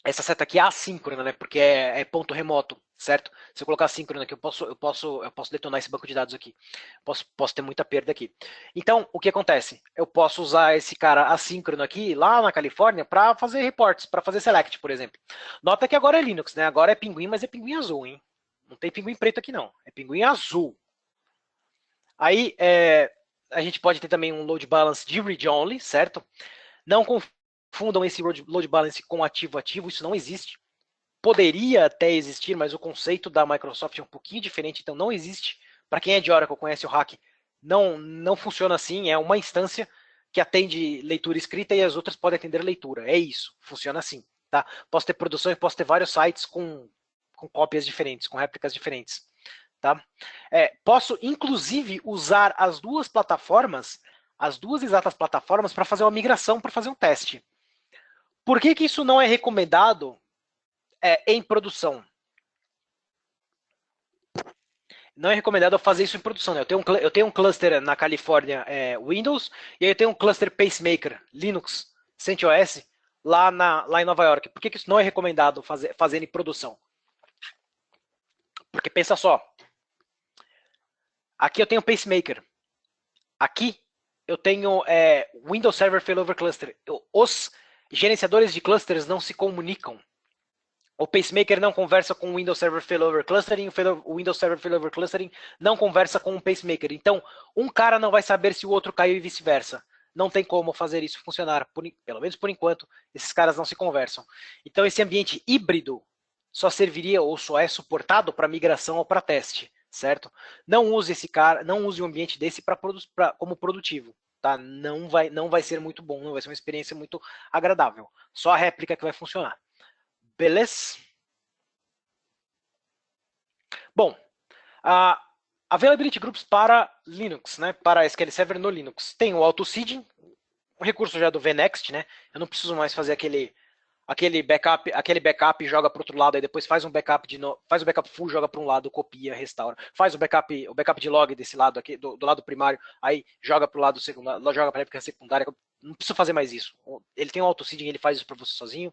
Essa seta aqui é assíncrona, né? Porque é ponto remoto, certo? Se eu colocar assíncrona aqui, eu posso detonar esse banco de dados aqui. Posso ter muita perda aqui. Então, o que acontece? Eu posso usar esse cara assíncrono aqui, lá na Califórnia, para fazer reports, para fazer select, por exemplo. Nota que agora é Linux, né? Agora é pinguim, mas é pinguim azul, hein? Não tem pinguim preto aqui, não. É pinguim azul. Aí, a gente pode ter também um load balance de read-only, certo? Não confundam esse load balance com ativo-ativo, isso não existe. Poderia até existir, mas o conceito da Microsoft é um pouquinho diferente, então não existe. Para quem é de Oracle, conhece o hack, não funciona assim, é uma instância que atende leitura escrita e as outras podem atender leitura. É isso, funciona assim. Tá? Posso ter produção e posso ter vários sites com cópias diferentes, com réplicas diferentes. Tá? Posso, inclusive, usar as duas plataformas, as duas exatas plataformas, para fazer uma migração, para fazer um teste. Por que isso não é recomendado em produção? Não é recomendado fazer isso em produção. Né? Eu tenho um cluster na Califórnia Windows, e aí eu tenho um cluster Pacemaker Linux, CentOS, lá em Nova York. Por que isso não é recomendado fazer em produção? Porque pensa só, aqui eu tenho Pacemaker. Aqui eu tenho Windows Server Failover Cluster. Os gerenciadores de clusters não se comunicam. O Pacemaker não conversa com o Windows Server Failover Clustering, o Windows Server Failover Clustering não conversa com o Pacemaker. Então, um cara não vai saber se o outro caiu e vice-versa. Não tem como fazer isso funcionar, pelo menos por enquanto, esses caras não se conversam. Então, esse ambiente híbrido só serviria ou só é suportado para migração ou para teste, certo? Não use esse cara, não use um ambiente desse como produtivo, tá? Não vai ser muito bom, não vai ser uma experiência muito agradável. Só a réplica que vai funcionar. Beleza? Bom, Availability Groups para Linux, né? Para SQL Server no Linux. Tem o auto-seeding, um recurso já do VNext, né? Eu não preciso mais fazer aquele backup e joga para o outro lado, aí depois faz um backup faz o backup full, joga para um lado, copia, restaura. Faz o backup de log desse lado aqui, do lado primário, aí joga para o lado secundário, joga para a réplica secundária. Não preciso fazer mais isso. Ele tem o auto-seeding, ele faz isso para você sozinho.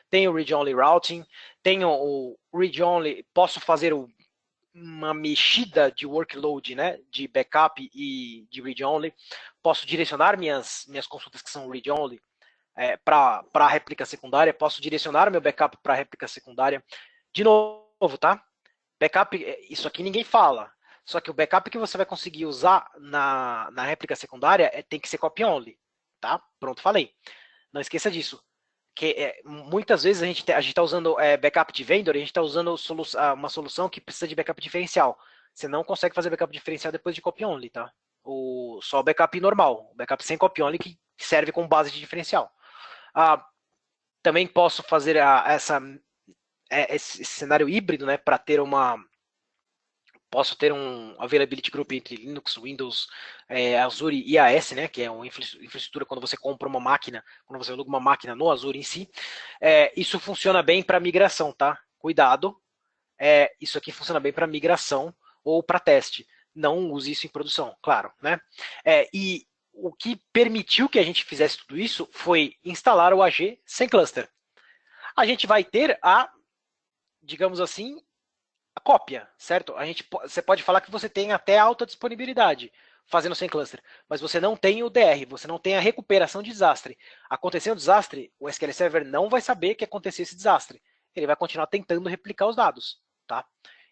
Tem o read-only routing, tem o read-only, posso fazer uma mexida de workload, né, de backup e de read-only. Posso direcionar minhas consultas que são read-only para a réplica secundária. Posso direcionar meu backup para a réplica secundária. De novo, tá? Backup, isso aqui ninguém fala. Só que o backup que você vai conseguir usar na réplica secundária tem que ser copy-only. Tá? Pronto, falei. Não esqueça disso. Que muitas vezes a gente está usando backup de vendor, e a gente está usando uma solução que precisa de backup diferencial. Você não consegue fazer backup diferencial depois de copy only, tá? Só o backup normal, o backup sem copy only que serve como base de diferencial. Também posso fazer esse cenário híbrido, né, para ter Posso ter um availability group entre Linux, Windows, Azure e AS, né, que é uma infraestrutura quando você compra uma máquina, quando você aluga uma máquina no Azure em si. Isso funciona bem para migração, tá? Cuidado, isso aqui funciona bem para migração ou para teste. Não use isso em produção, claro, né? E o que permitiu que a gente fizesse tudo isso foi instalar o AG sem cluster. A gente vai ter digamos assim, a cópia, certo? Você pode falar que você tem até alta disponibilidade fazendo sem cluster, mas você não tem o DR, você não tem a recuperação de desastre. Aconteceu um desastre, o SQL Server não vai saber que aconteceu esse desastre. Ele vai continuar tentando replicar os dados, tá?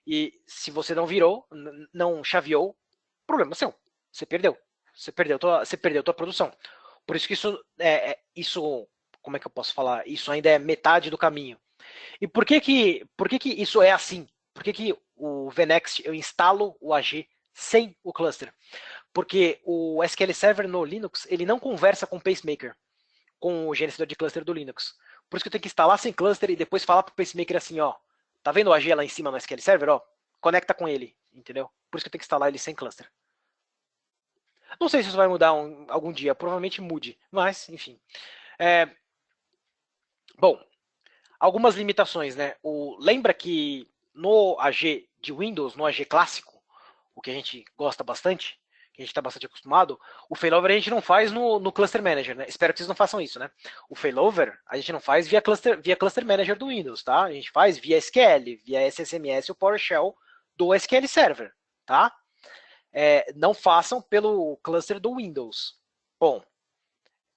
E se você não virou, não chaveou, problema seu. Você perdeu. Você perdeu tua produção. Por isso que isso, como é que eu posso falar? Isso ainda é metade do caminho. E por que que isso é assim? Por que que o VNext eu instalo o AG sem o cluster? Porque o SQL Server no Linux ele não conversa com o pacemaker, com o gerenciador de cluster do Linux. Por isso que eu tenho que instalar sem cluster e depois falar para o pacemaker assim, ó, tá vendo o AG lá em cima no SQL Server, ó, conecta com ele, entendeu? Por isso que eu tenho que instalar ele sem cluster. Não sei se isso vai mudar algum dia, provavelmente mude, mas enfim. Bom, algumas limitações, né? Lembra que no AG de Windows, no AG clássico, o que a gente gosta bastante, que a gente está bastante acostumado, o failover a gente não faz no Cluster Manager, né? Espero que vocês não façam isso, né? O failover a gente não faz via Cluster Manager do Windows, tá? A gente faz via SQL, via SSMS ou PowerShell do SQL Server, tá? Não façam pelo cluster do Windows. Bom,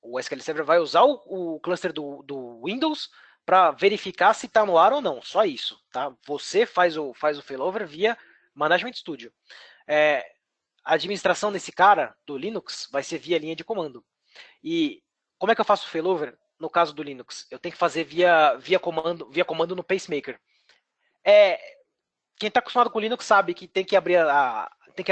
o SQL Server vai usar o cluster do Windows para verificar se está no ar ou não. Só isso, tá? Você faz o failover via Management Studio. A administração desse cara do Linux vai ser via linha de comando. E como é que eu faço o failover no caso do Linux? Eu tenho que fazer via comando no pacemaker. Quem está acostumado com o Linux sabe que tem que abrir a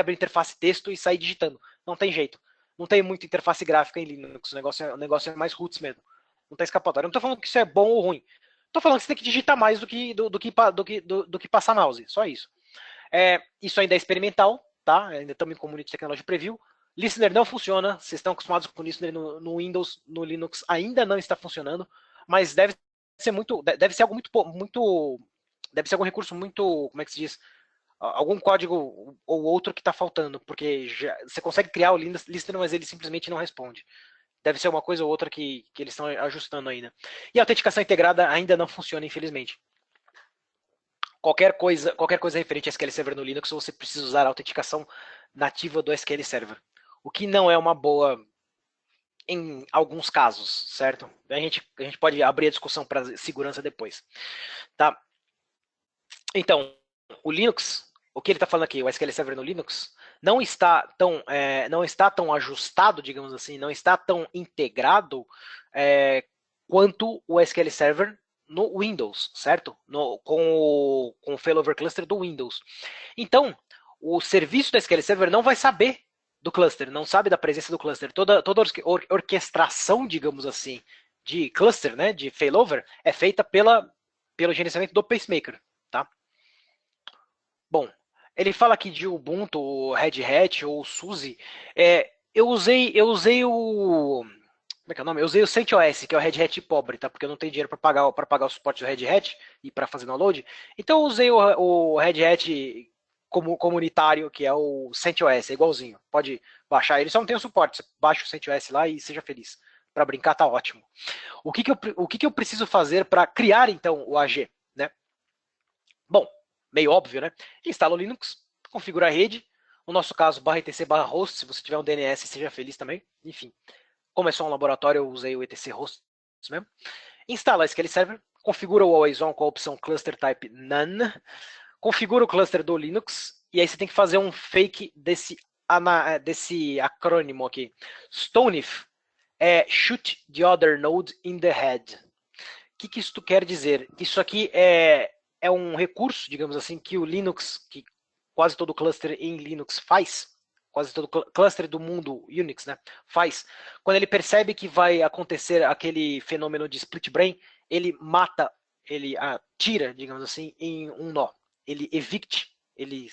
interface texto e sair digitando. Não tem jeito. Não tem muita interface gráfica em Linux. O negócio é mais roots mesmo. Não tem escapatória. Eu não estou falando que isso é bom ou ruim. Estou falando que você tem que digitar mais do que passar mouse. Só isso. Isso ainda é experimental, tá? Ainda estamos em Community Technology Preview. Listener não funciona. Vocês estão acostumados com o Listener no Windows, no Linux ainda não está funcionando. Mas deve ser algo muito deve ser algum recurso muito, como é que se diz? Algum código ou outro que está faltando, porque você consegue criar o listener, mas ele simplesmente não responde. Deve ser uma coisa ou outra que eles estão ajustando ainda. E a autenticação integrada ainda não funciona, infelizmente. Qualquer coisa referente a SQL Server no Linux, você precisa usar a autenticação nativa do SQL Server. O que não é uma boa em alguns casos, certo? A gente pode abrir a discussão para segurança depois. Tá? Então, o Linux, o que ele está falando aqui, o SQL Server no Linux, não está tão ajustado, digamos assim, não está tão integrado quanto o SQL Server no Windows, certo? Com o failover cluster do Windows. Então, o serviço do SQL Server não vai saber do cluster, não sabe da presença do cluster. Toda orquestração, digamos assim, de cluster, né, de failover, é feita pelo gerenciamento do pacemaker, tá? Bom, ele fala aqui de Ubuntu, Red Hat ou SUSE. Eu usei o. Como é que é o nome? Eu usei o CentOS, que é o Red Hat pobre, tá? Porque eu não tenho dinheiro para pagar o suporte do Red Hat e para fazer download. Então eu usei o Red Hat como comunitário, que é o CentOS, é igualzinho. Pode baixar ele, só não tem o suporte. Você baixa o CentOS lá e seja feliz. Para brincar tá ótimo. O que eu preciso fazer para criar então o AG, né? Bom, meio óbvio, né? Instala o Linux, configura a rede. No nosso caso, /etc/host, se você tiver um DNS, seja feliz também. Enfim, como é só um laboratório, eu usei o etc host mesmo. Instala SQL Server, configura o Always On com a opção Cluster Type None, configura o cluster do Linux, e aí você tem que fazer um fake desse acrônimo aqui. STONIF Shoot the Other Node in the Head. O que isso quer dizer? Isso aqui é um recurso, digamos assim, que o Linux, que quase todo cluster em Linux faz, quase todo cluster do mundo Unix, né, faz. Quando ele percebe que vai acontecer aquele fenômeno de split brain, ele mata, ele tira, digamos assim, em um nó. Ele evict, ele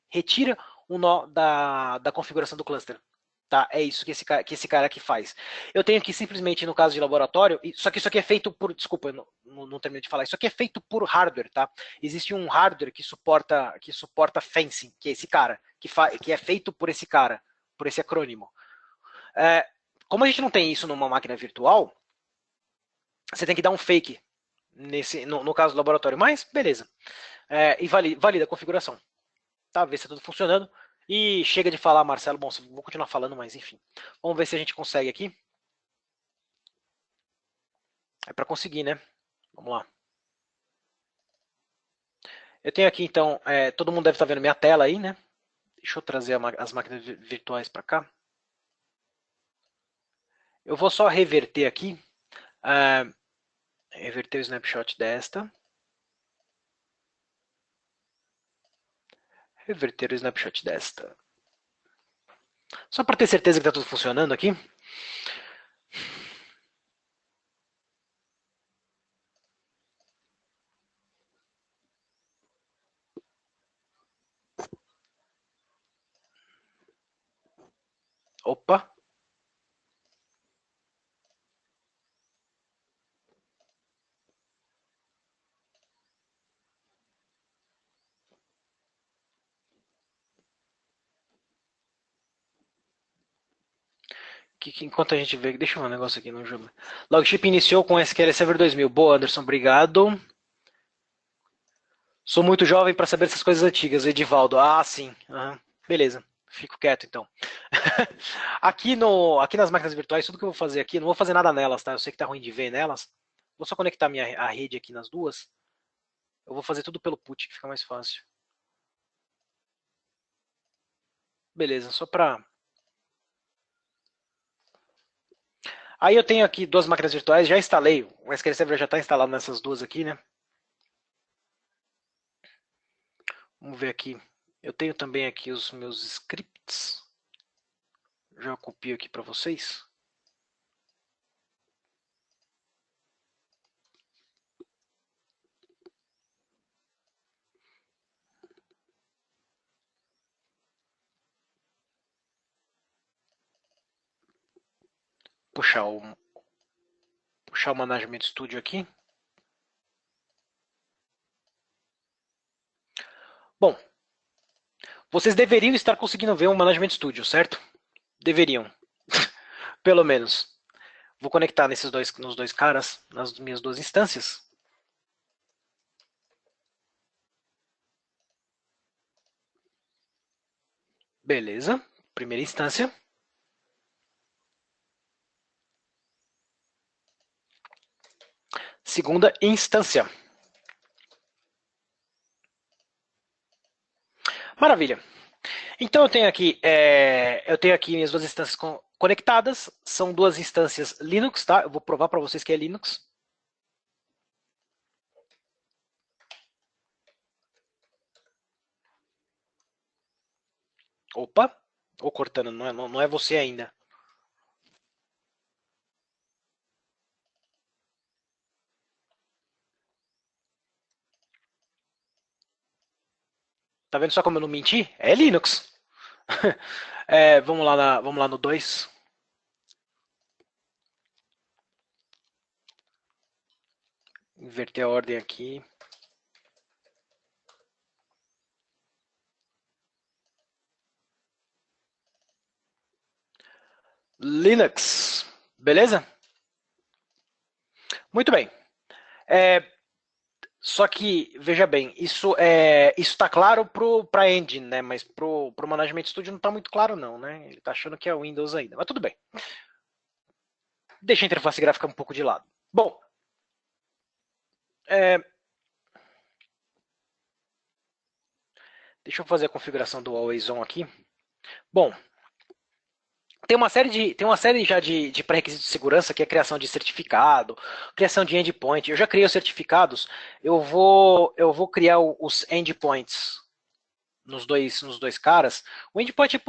retira o nó da configuração do cluster. Tá? É isso que esse cara aqui faz. Eu tenho aqui simplesmente, no caso de laboratório, só que isso aqui é feito por, desculpa, eu não terminei de falar, isso aqui é feito por hardware, tá? Existe um hardware que suporta fencing, que é esse cara, que é feito por esse cara, por esse acrônimo. Como a gente não tem isso numa máquina virtual, você tem que dar um fake no caso do laboratório, mas beleza. E valida a configuração. Tá? Ver se tá tudo funcionando. E chega de falar, Marcelo. Bom, vou continuar falando, mas enfim. Vamos ver se a gente consegue aqui. É para conseguir, né? Vamos lá. Eu tenho aqui, então, todo mundo deve estar vendo minha tela aí, né? Deixa eu trazer as máquinas virtuais para cá. Eu vou só reverter aqui. Reverter o snapshot desta. Reverter o snapshot desta. Só para ter certeza que está tudo funcionando aqui. Opa. Enquanto a gente vê, deixa eu ver um negócio aqui no jogo. Logship iniciou com SQL Server 2000. Boa, Anderson, obrigado. Sou muito jovem para saber essas coisas antigas, Edivaldo. Ah, sim. Uhum. Beleza, fico quieto então. aqui nas máquinas virtuais, tudo que eu vou fazer aqui, não vou fazer nada nelas, tá? Eu sei que tá ruim de ver nelas. Vou só conectar a rede aqui nas duas. Eu vou fazer tudo pelo put, que fica mais fácil. Beleza, só para. Aí eu tenho aqui duas máquinas virtuais, já instalei. O SQL Server já está instalado nessas duas aqui, né? Vamos ver aqui. Eu tenho também aqui os meus scripts. Já copio aqui para vocês. Puxar o Management Studio aqui. Bom, vocês deveriam estar conseguindo ver o Management Studio, certo? Deveriam. Pelo menos. Vou conectar nos dois caras, nas minhas duas instâncias. Beleza. Primeira instância. Segunda instância. Maravilha. Então eu tenho aqui minhas duas instâncias conectadas. São duas instâncias Linux, tá? Eu vou provar para vocês que é Linux. Opa, ou Cortana, não é você ainda. Tá vendo só como eu não menti? É Linux. Vamos lá no 2. Inverter a ordem aqui. Linux. Beleza? Muito bem. Só que, veja bem, isso está claro para a engine, né? Mas para o Management Studio não está muito claro não, né? Ele está achando que é Windows ainda, mas tudo bem. Deixa a interface gráfica um pouco de lado. Bom, deixa eu fazer a configuração do Always On aqui. Bom, tem uma série já de pré-requisitos de segurança, que é criação de certificado, criação de endpoint. Eu já criei os certificados, eu vou criar os endpoints nos dois caras. O endpoint é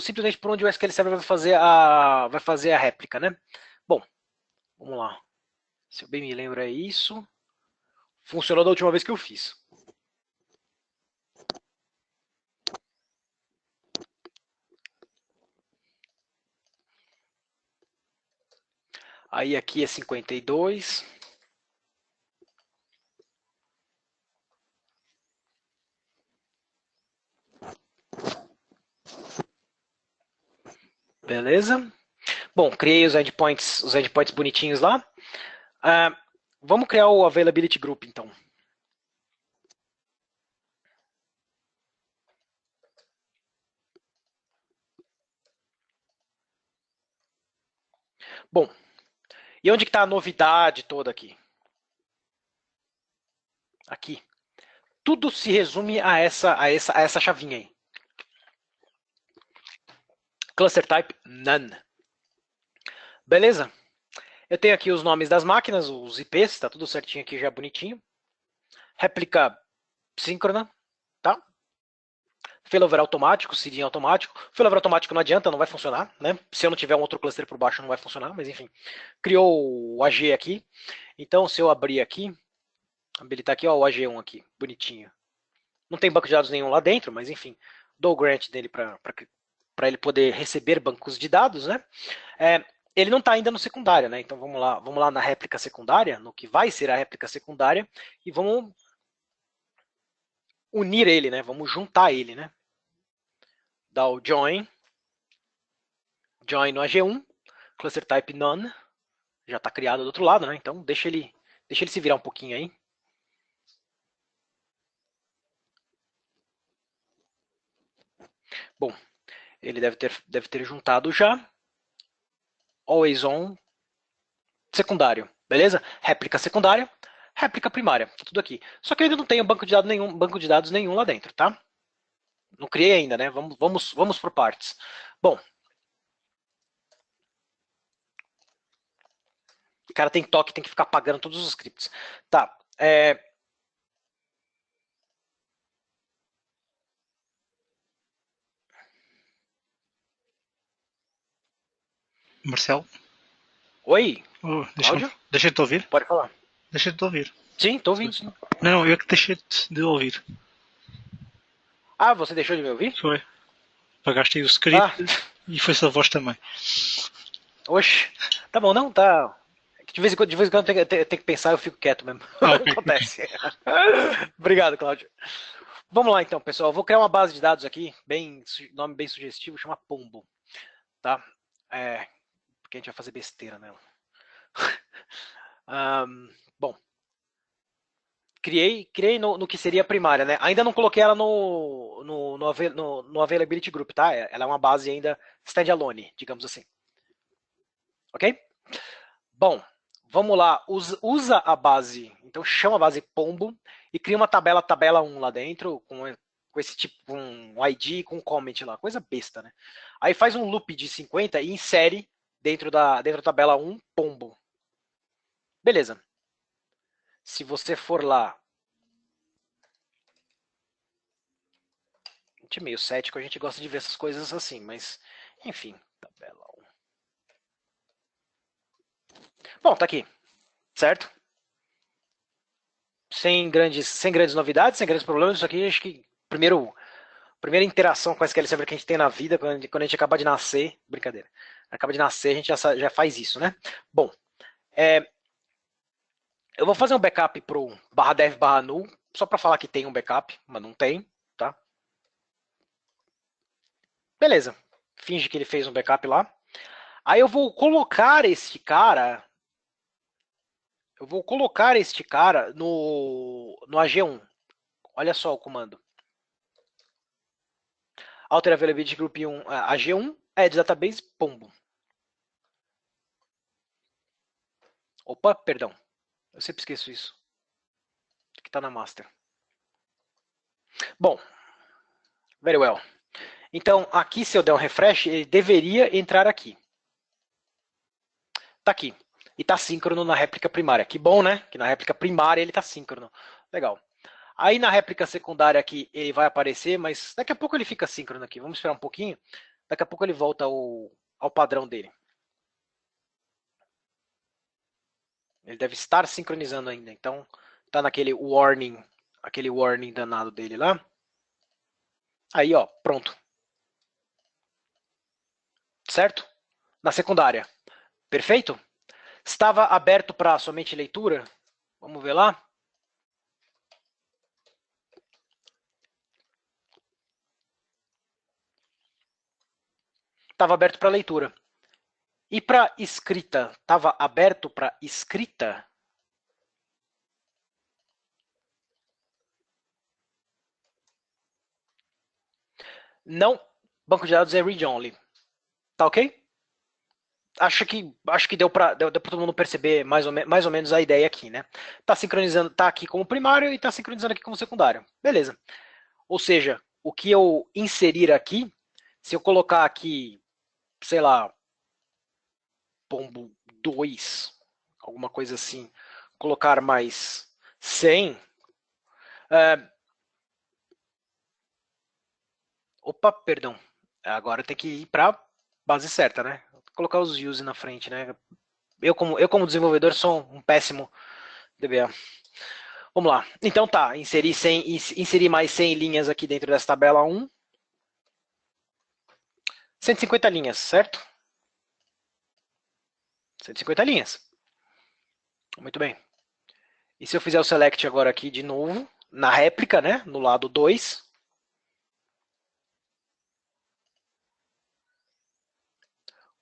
simplesmente por onde o SQL Server vai fazer a réplica, né? Bom, vamos lá. Se eu bem me lembro é isso. Funcionou da última vez que eu fiz. Aí aqui é 52. Beleza? Bom, criei os endpoints bonitinhos lá. Vamos criar o Availability Group, então. Bom, e onde que está a novidade toda aqui? Aqui. Tudo se resume a essa chavinha aí. Cluster Type None. Beleza? Eu tenho aqui os nomes das máquinas, os IPs, está tudo certinho aqui já bonitinho. Réplica síncrona, tá? Failover automático, seeding automático. Failover automático não adianta, não vai funcionar, né? Se eu não tiver um outro cluster por baixo, não vai funcionar, mas enfim. Criou o AG aqui. Então, se eu abrir aqui, habilitar aqui, ó, o AG1 aqui, bonitinho. Não tem banco de dados nenhum lá dentro, mas enfim, dou o grant dele para ele poder receber bancos de dados, né? Ele não está ainda no secundário, né? Então vamos lá na réplica secundária, no que vai ser a réplica secundária, e vamos unir ele, né? Vamos juntar ele, né? Dá o join no AG1, cluster type none, já está criado do outro lado, né? Então deixa ele se virar um pouquinho aí. Bom, ele deve ter juntado já. Always on, secundário, beleza? Réplica secundária, réplica primária, tá tudo aqui. Só que eu ainda não tenho banco de dados nenhum lá dentro, tá? Não criei ainda, né? Vamos por partes. Bom, o cara tem toque, tem que ficar apagando todos os scripts. Tá. Marcelo? Oi, Oh, Cláudio? deixei de te ouvir? Pode falar. Deixei de te ouvir. Sim, tô ouvindo. Sim. Não, eu é que deixei de ouvir. Ah, você deixou de me ouvir? Foi. Pagaste aí o script e foi-se a voz também. Oxe, tá bom, não, tá. De vez em quando eu tenho que pensar, eu fico quieto mesmo. Okay. Acontece. Obrigado, Cláudio. Vamos lá então, pessoal. Eu vou criar uma base de dados aqui, nome bem sugestivo, chama Pombo. Tá? Porque a gente vai fazer besteira nela. Bom. Criei no que seria a primária, né? Ainda não coloquei ela no Availability Group, tá? Ela é uma base ainda standalone, digamos assim. Ok? Bom, vamos lá. Usa a base, então chama a base Pombo e cria uma tabela 1 lá dentro, com esse tipo, um ID com um comment lá, coisa besta, né? Aí faz um loop de 50 e insere dentro da tabela 1 Pombo. Beleza. Se você for lá, a gente é meio cético, a gente gosta de ver essas coisas assim, mas enfim, tabela 1. Bom, tá aqui, certo? Sem grandes novidades, sem grandes problemas, isso aqui acho que primeira interação com a SQL Server que a gente tem na vida, quando a gente acaba de nascer, brincadeira, acaba de nascer, a gente já faz isso, né? Bom, eu vou fazer um backup pro /dev/null, só para falar que tem um backup, mas não tem, tá? Beleza, finge que ele fez um backup lá. Aí eu vou colocar este cara no AG1. Olha só o comando. Alter Availability Group 1, AG1, Add Database, pombo. Opa, perdão. Eu sempre esqueço isso. Que está na master. Bom, very well. Então, aqui se eu der um refresh, ele deveria entrar aqui. Tá aqui. E tá síncrono na réplica primária. Que bom, né? Que na réplica primária ele tá síncrono. Legal. Aí na réplica secundária aqui ele vai aparecer, mas daqui a pouco ele fica síncrono aqui. Vamos esperar um pouquinho. Daqui a pouco ele volta ao padrão dele. Ele deve estar sincronizando ainda. Então, tá naquele warning danado dele lá. Aí, ó, pronto. Certo? Na secundária. Perfeito? Estava aberto para somente leitura? Vamos ver lá. Estava aberto para leitura. E para escrita? Estava aberto para escrita? Não. Banco de dados é read-only. Tá ok? Acho que deu para todo mundo perceber mais ou menos a ideia aqui, né? Tá sincronizando, tá aqui como primário e tá sincronizando aqui como secundário. Beleza. Ou seja, o que eu inserir aqui, se eu colocar aqui, sei lá, pombo 2, alguma coisa assim, colocar mais 100, opa, perdão, agora tem que ir para base certa, né? Vou colocar os use na frente, né? Eu como desenvolvedor sou um péssimo DBA. Vamos lá. Então tá, inserir mais 100 linhas aqui dentro dessa tabela 1. 150 linhas, certo? 150 linhas. Muito bem. E se eu fizer o select agora aqui de novo, na réplica, né, no lado 2.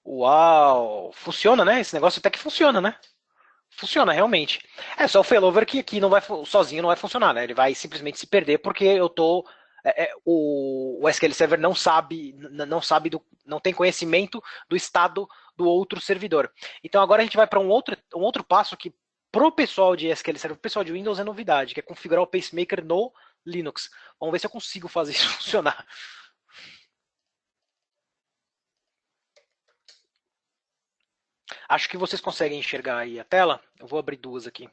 Uau! Funciona, né? Esse negócio até que funciona, né? Funciona, realmente. É só o failover que aqui não vai, sozinho não vai funcionar, né? Ele vai simplesmente se perder porque eu tô. O SQL Server não tem conhecimento do estado do outro servidor. Então agora a gente vai para um outro passo que pro pessoal de SQL Server, pro pessoal de Windows é novidade, que é configurar o pacemaker no Linux. Vamos ver se eu consigo fazer isso funcionar. Acho que vocês conseguem enxergar aí a tela. Eu vou abrir duas aqui.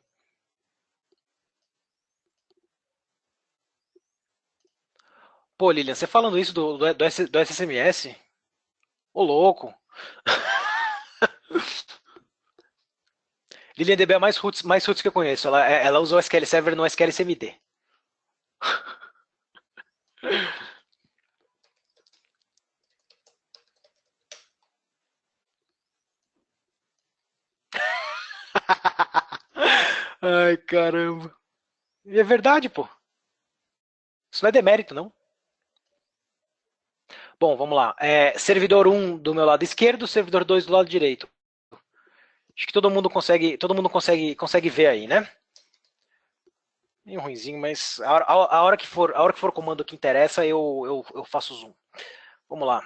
Pô, Lilian, você falando isso do SSMS? Ô, louco. Lilian DB é mais roots que eu conheço. Ela usa o SQL Server no SQL CMD. Ai, caramba. E é verdade, pô. Isso não é demérito, não. Bom, vamos lá. Servidor 1 do meu lado esquerdo, servidor 2 do lado direito. Acho que todo mundo consegue ver aí, né? Meio ruinzinho, mas a hora que for o comando que interessa, eu faço zoom. Vamos lá.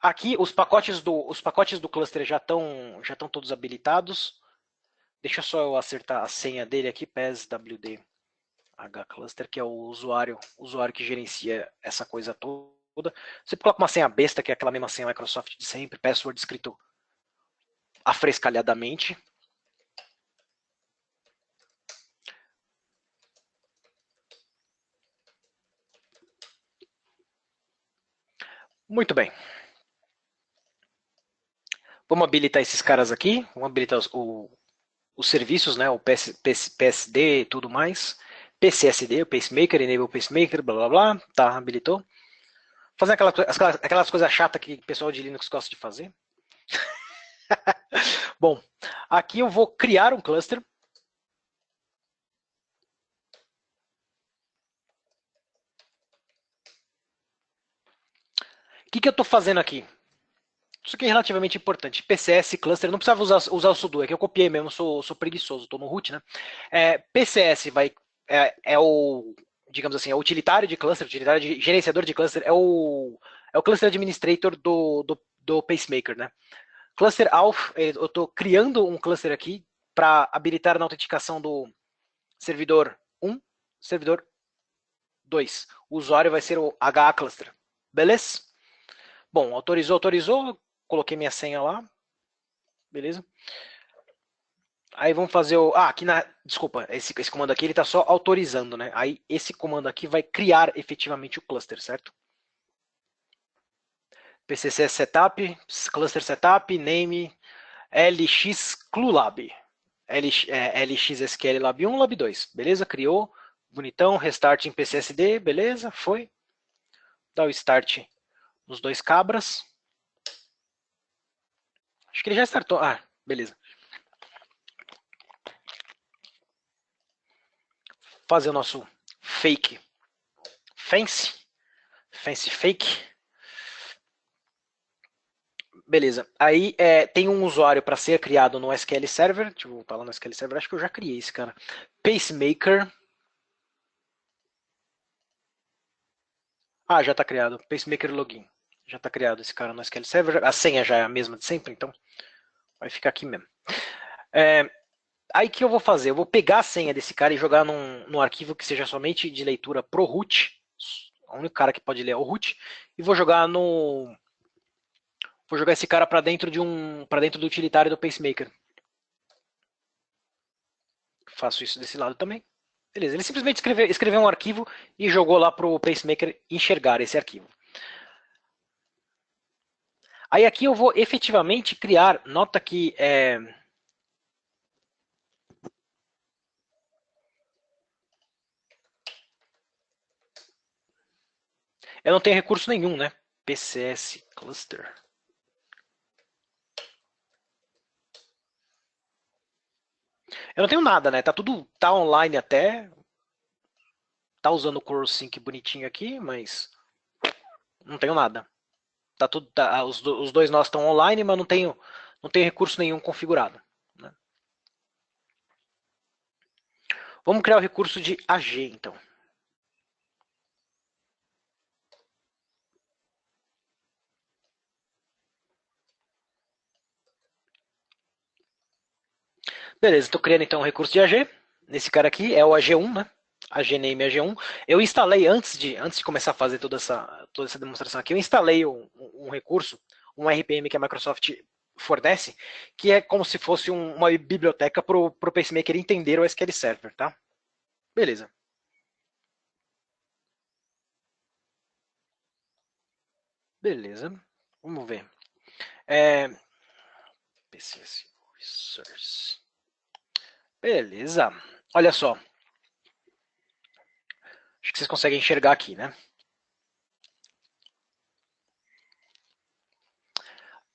Aqui os pacotes do cluster já estão todos habilitados. Deixa só eu acertar a senha dele aqui, PSWD hcluster, que é o usuário que gerencia essa coisa toda. Você coloca uma senha besta, que é aquela mesma senha Microsoft de sempre, password escrito afrescalhadamente. Muito bem. Vamos habilitar esses caras aqui. Vamos habilitar os serviços, né? O PSD e tudo mais. PCSD, o Pacemaker, Enable Pacemaker, blá blá blá. Tá, habilitou. Fazer aquelas coisas chatas que o pessoal de Linux gosta de fazer. Bom, aqui eu vou criar um cluster. O que eu estou fazendo aqui? Isso aqui é relativamente importante. PCS cluster, não precisava usar o sudo, é que eu copiei mesmo, sou preguiçoso, estou no root, né? PCS é o, digamos assim, é o utilitário de cluster, utilitário de gerenciador de cluster, é o cluster administrator do pacemaker, né? Cluster auth, eu estou criando um cluster aqui para habilitar na autenticação do servidor 1, servidor 2. O usuário vai ser o HA cluster. Beleza? Bom, autorizou, coloquei minha senha lá, beleza? Aí vamos fazer o... aqui desculpa, esse comando aqui ele está só autorizando, né? Aí esse comando aqui vai criar efetivamente o cluster, certo? PCC setup, cluster setup, name, lxclulab. lxsql lab 1, lab 2, beleza? Criou, bonitão, restart em PCSD, beleza? Foi. Dá o start nos dois cabras. Acho que ele já startou. Ah, beleza. Fazer o nosso fake fancy fake. Beleza. Aí tem um usuário para ser criado no SQL Server. Deixa eu voltar lá no SQL Server. Acho que eu já criei esse cara. Pacemaker. Ah, já está criado. Pacemaker Login. Já está criado esse cara no SQL Server. A senha já é a mesma de sempre, então vai ficar aqui mesmo. Aí o que eu vou fazer? Eu vou pegar a senha desse cara e jogar num arquivo que seja somente de leitura pro root. O único cara que pode ler é o root. E vou jogar no. Vou jogar esse cara para dentro para dentro do utilitário do pacemaker. Faço isso desse lado também. Beleza. Ele simplesmente escreveu um arquivo e jogou lá pro pacemaker enxergar esse arquivo. Aí aqui eu vou efetivamente criar. Nota que eu não tenho recurso nenhum, né? PCS cluster. Eu não tenho nada, né? Tá online até. Tá usando o CorelSync bonitinho aqui, mas não tenho nada. Tá tudo, os dois nós estão online, mas não tenho recurso nenhum configurado. Né? Vamos criar o recurso de AG, então. Beleza, estou criando então o recurso de AG. Nesse cara aqui é o AG1, né? AGName AG1. Eu instalei antes de começar a fazer toda essa demonstração aqui, eu instalei um recurso, um RPM que a Microsoft fornece, que é como se fosse uma biblioteca para o pacemaker entender o SQL Server, tá? Beleza. Beleza. Vamos ver. PCS Resource. Beleza. Olha só. Acho que vocês conseguem enxergar aqui, né?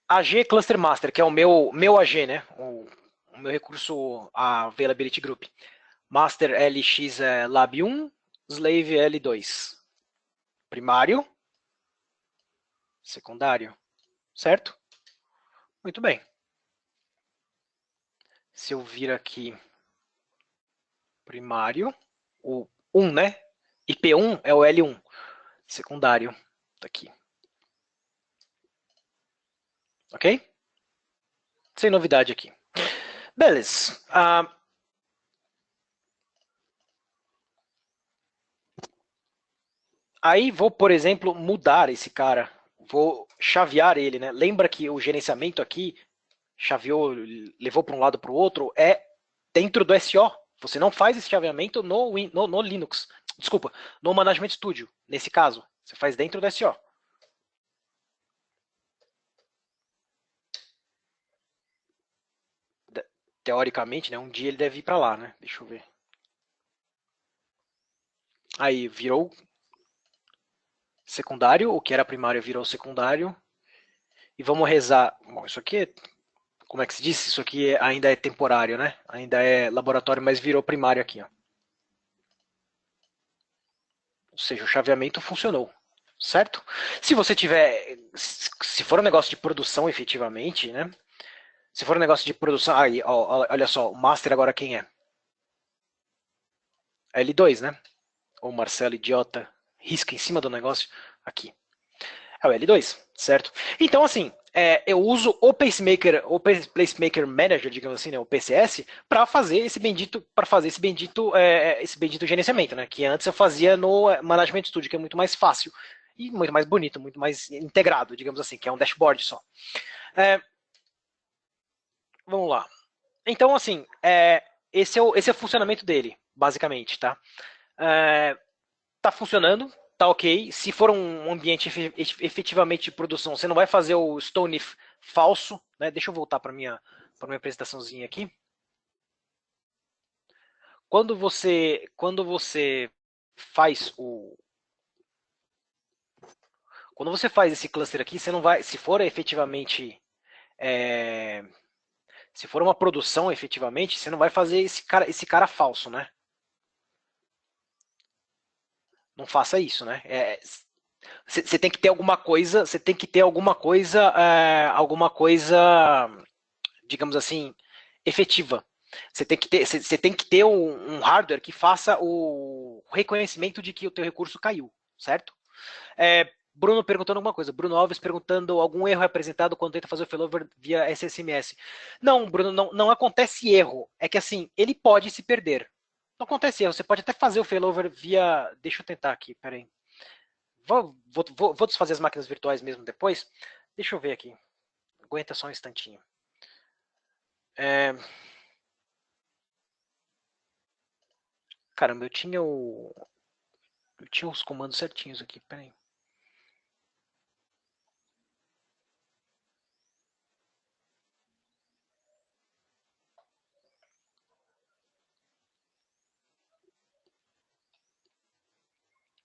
AG Cluster Master, que é o meu AG, né? O meu recurso Availability Group. Master LX Lab 1, Slave L2. Primário, secundário, certo? Muito bem. Se eu vir aqui primário, o 1, né? IP1 é o L1. Secundário, tá aqui. Ok? Sem novidade aqui. Beleza. Aí vou, por exemplo, mudar esse cara. Vou chavear ele, né? Lembra que o gerenciamento aqui chaveou, levou para um lado para o outro, é dentro do SO. Você não faz esse chaveamento no Linux. Desculpa, no Management Studio, nesse caso. Você faz dentro do SO. Teoricamente, né, um dia ele deve ir para lá, né? Deixa eu ver. Aí virou secundário, o que era primário virou secundário. E vamos rezar. Bom, isso aqui, como é que se diz? Isso aqui ainda é temporário, né? Ainda é laboratório, mas virou primário aqui, ó. Ou seja, o chaveamento funcionou, certo? Se você tiver, se for um negócio de produção efetivamente, né? Se for um negócio de produção, aí, ó, olha só, o master agora quem é? É L2, né? O Marcelo idiota risca em cima do negócio aqui. É o L2, certo? Então, assim, eu uso o Pacemaker Manager, digamos assim, né, o PCS, para fazer esse bendito, esse bendito gerenciamento, né? Que antes eu fazia no Management Studio, que é muito mais fácil e muito mais bonito, muito mais integrado, digamos assim, que é um dashboard só. Vamos lá. Então, assim, esse é o funcionamento dele, basicamente, tá? Tá funcionando, tá ok. Se for um ambiente efetivamente de produção, você não vai fazer o Stone falso, né? Deixa eu voltar para minha apresentaçãozinha aqui. Quando você faz esse cluster aqui, você não vai, se for efetivamente se for uma produção efetivamente, você não vai fazer esse cara falso, né? Não faça isso, né? Você tem que ter alguma coisa, alguma coisa, digamos assim, efetiva. Você tem que ter um hardware que faça o reconhecimento de que o teu recurso caiu, certo? Bruno perguntando alguma coisa. Bruno Alves perguntando algum erro é apresentado quando tenta fazer o failover via SSMS. Não, Bruno, não acontece erro. É que assim, ele pode se perder. Não acontece erro. Você pode até fazer o failover via... Deixa eu tentar aqui, peraí. Vou desfazer as máquinas virtuais mesmo depois. Deixa eu ver aqui. Aguenta só um instantinho. Caramba, eu tinha os comandos certinhos aqui, peraí.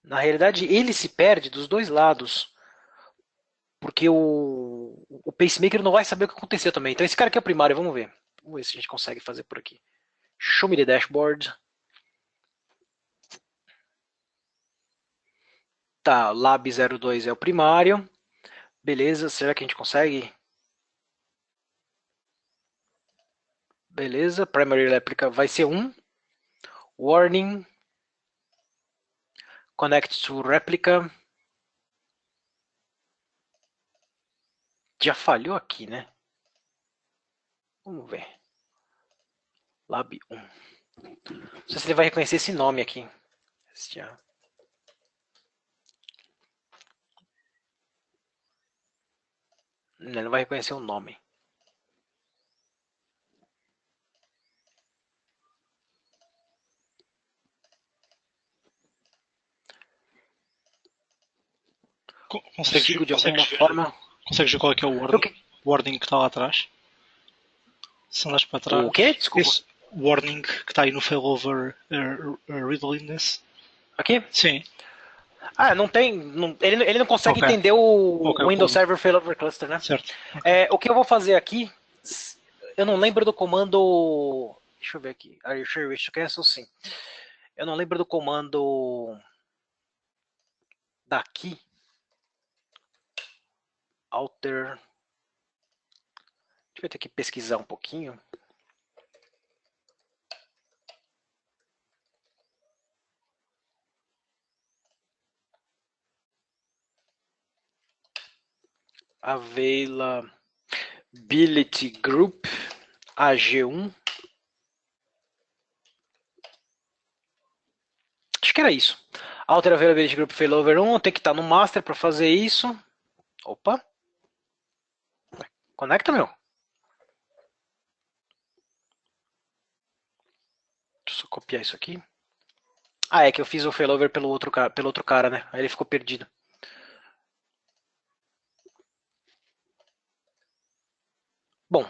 Na realidade, ele se perde dos dois lados. Porque o pacemaker não vai saber o que aconteceu também. Então esse cara aqui é o primário, vamos ver. Vamos ver se a gente consegue fazer por aqui. Show me the dashboard. Tá, lab02 é o primário. Beleza, será que a gente consegue? Beleza, primary replica vai ser 1. Warning. Connect to replica. Já falhou aqui, né? Vamos ver. Lab 1. Não sei se ele vai reconhecer esse nome aqui. Ele não vai reconhecer o nome. Consegue de alguma forma. Consegues ver qual é que é o warning que está lá atrás? Se andas para trás. O quê? Desculpa. Esse warning que está aí no failover readliness. Aqui? Sim. Não tem. Ele não consegue entender o Windows Server Failover Cluster, né? Certo. O que eu vou fazer aqui, eu não lembro do comando. Deixa eu ver aqui. Are you sure wish to cancel? Sim. Eu não lembro do comando daqui. Alter. Deixa eu ter que pesquisar um pouquinho. Availability Group AG1. Acho que era isso. Alter Availability Group Failover 1. Tem que estar no master para fazer isso. Opa. Conecta, meu. Deixa eu só copiar isso aqui. É que eu fiz o failover pelo outro cara, né? Aí ele ficou perdido. Bom.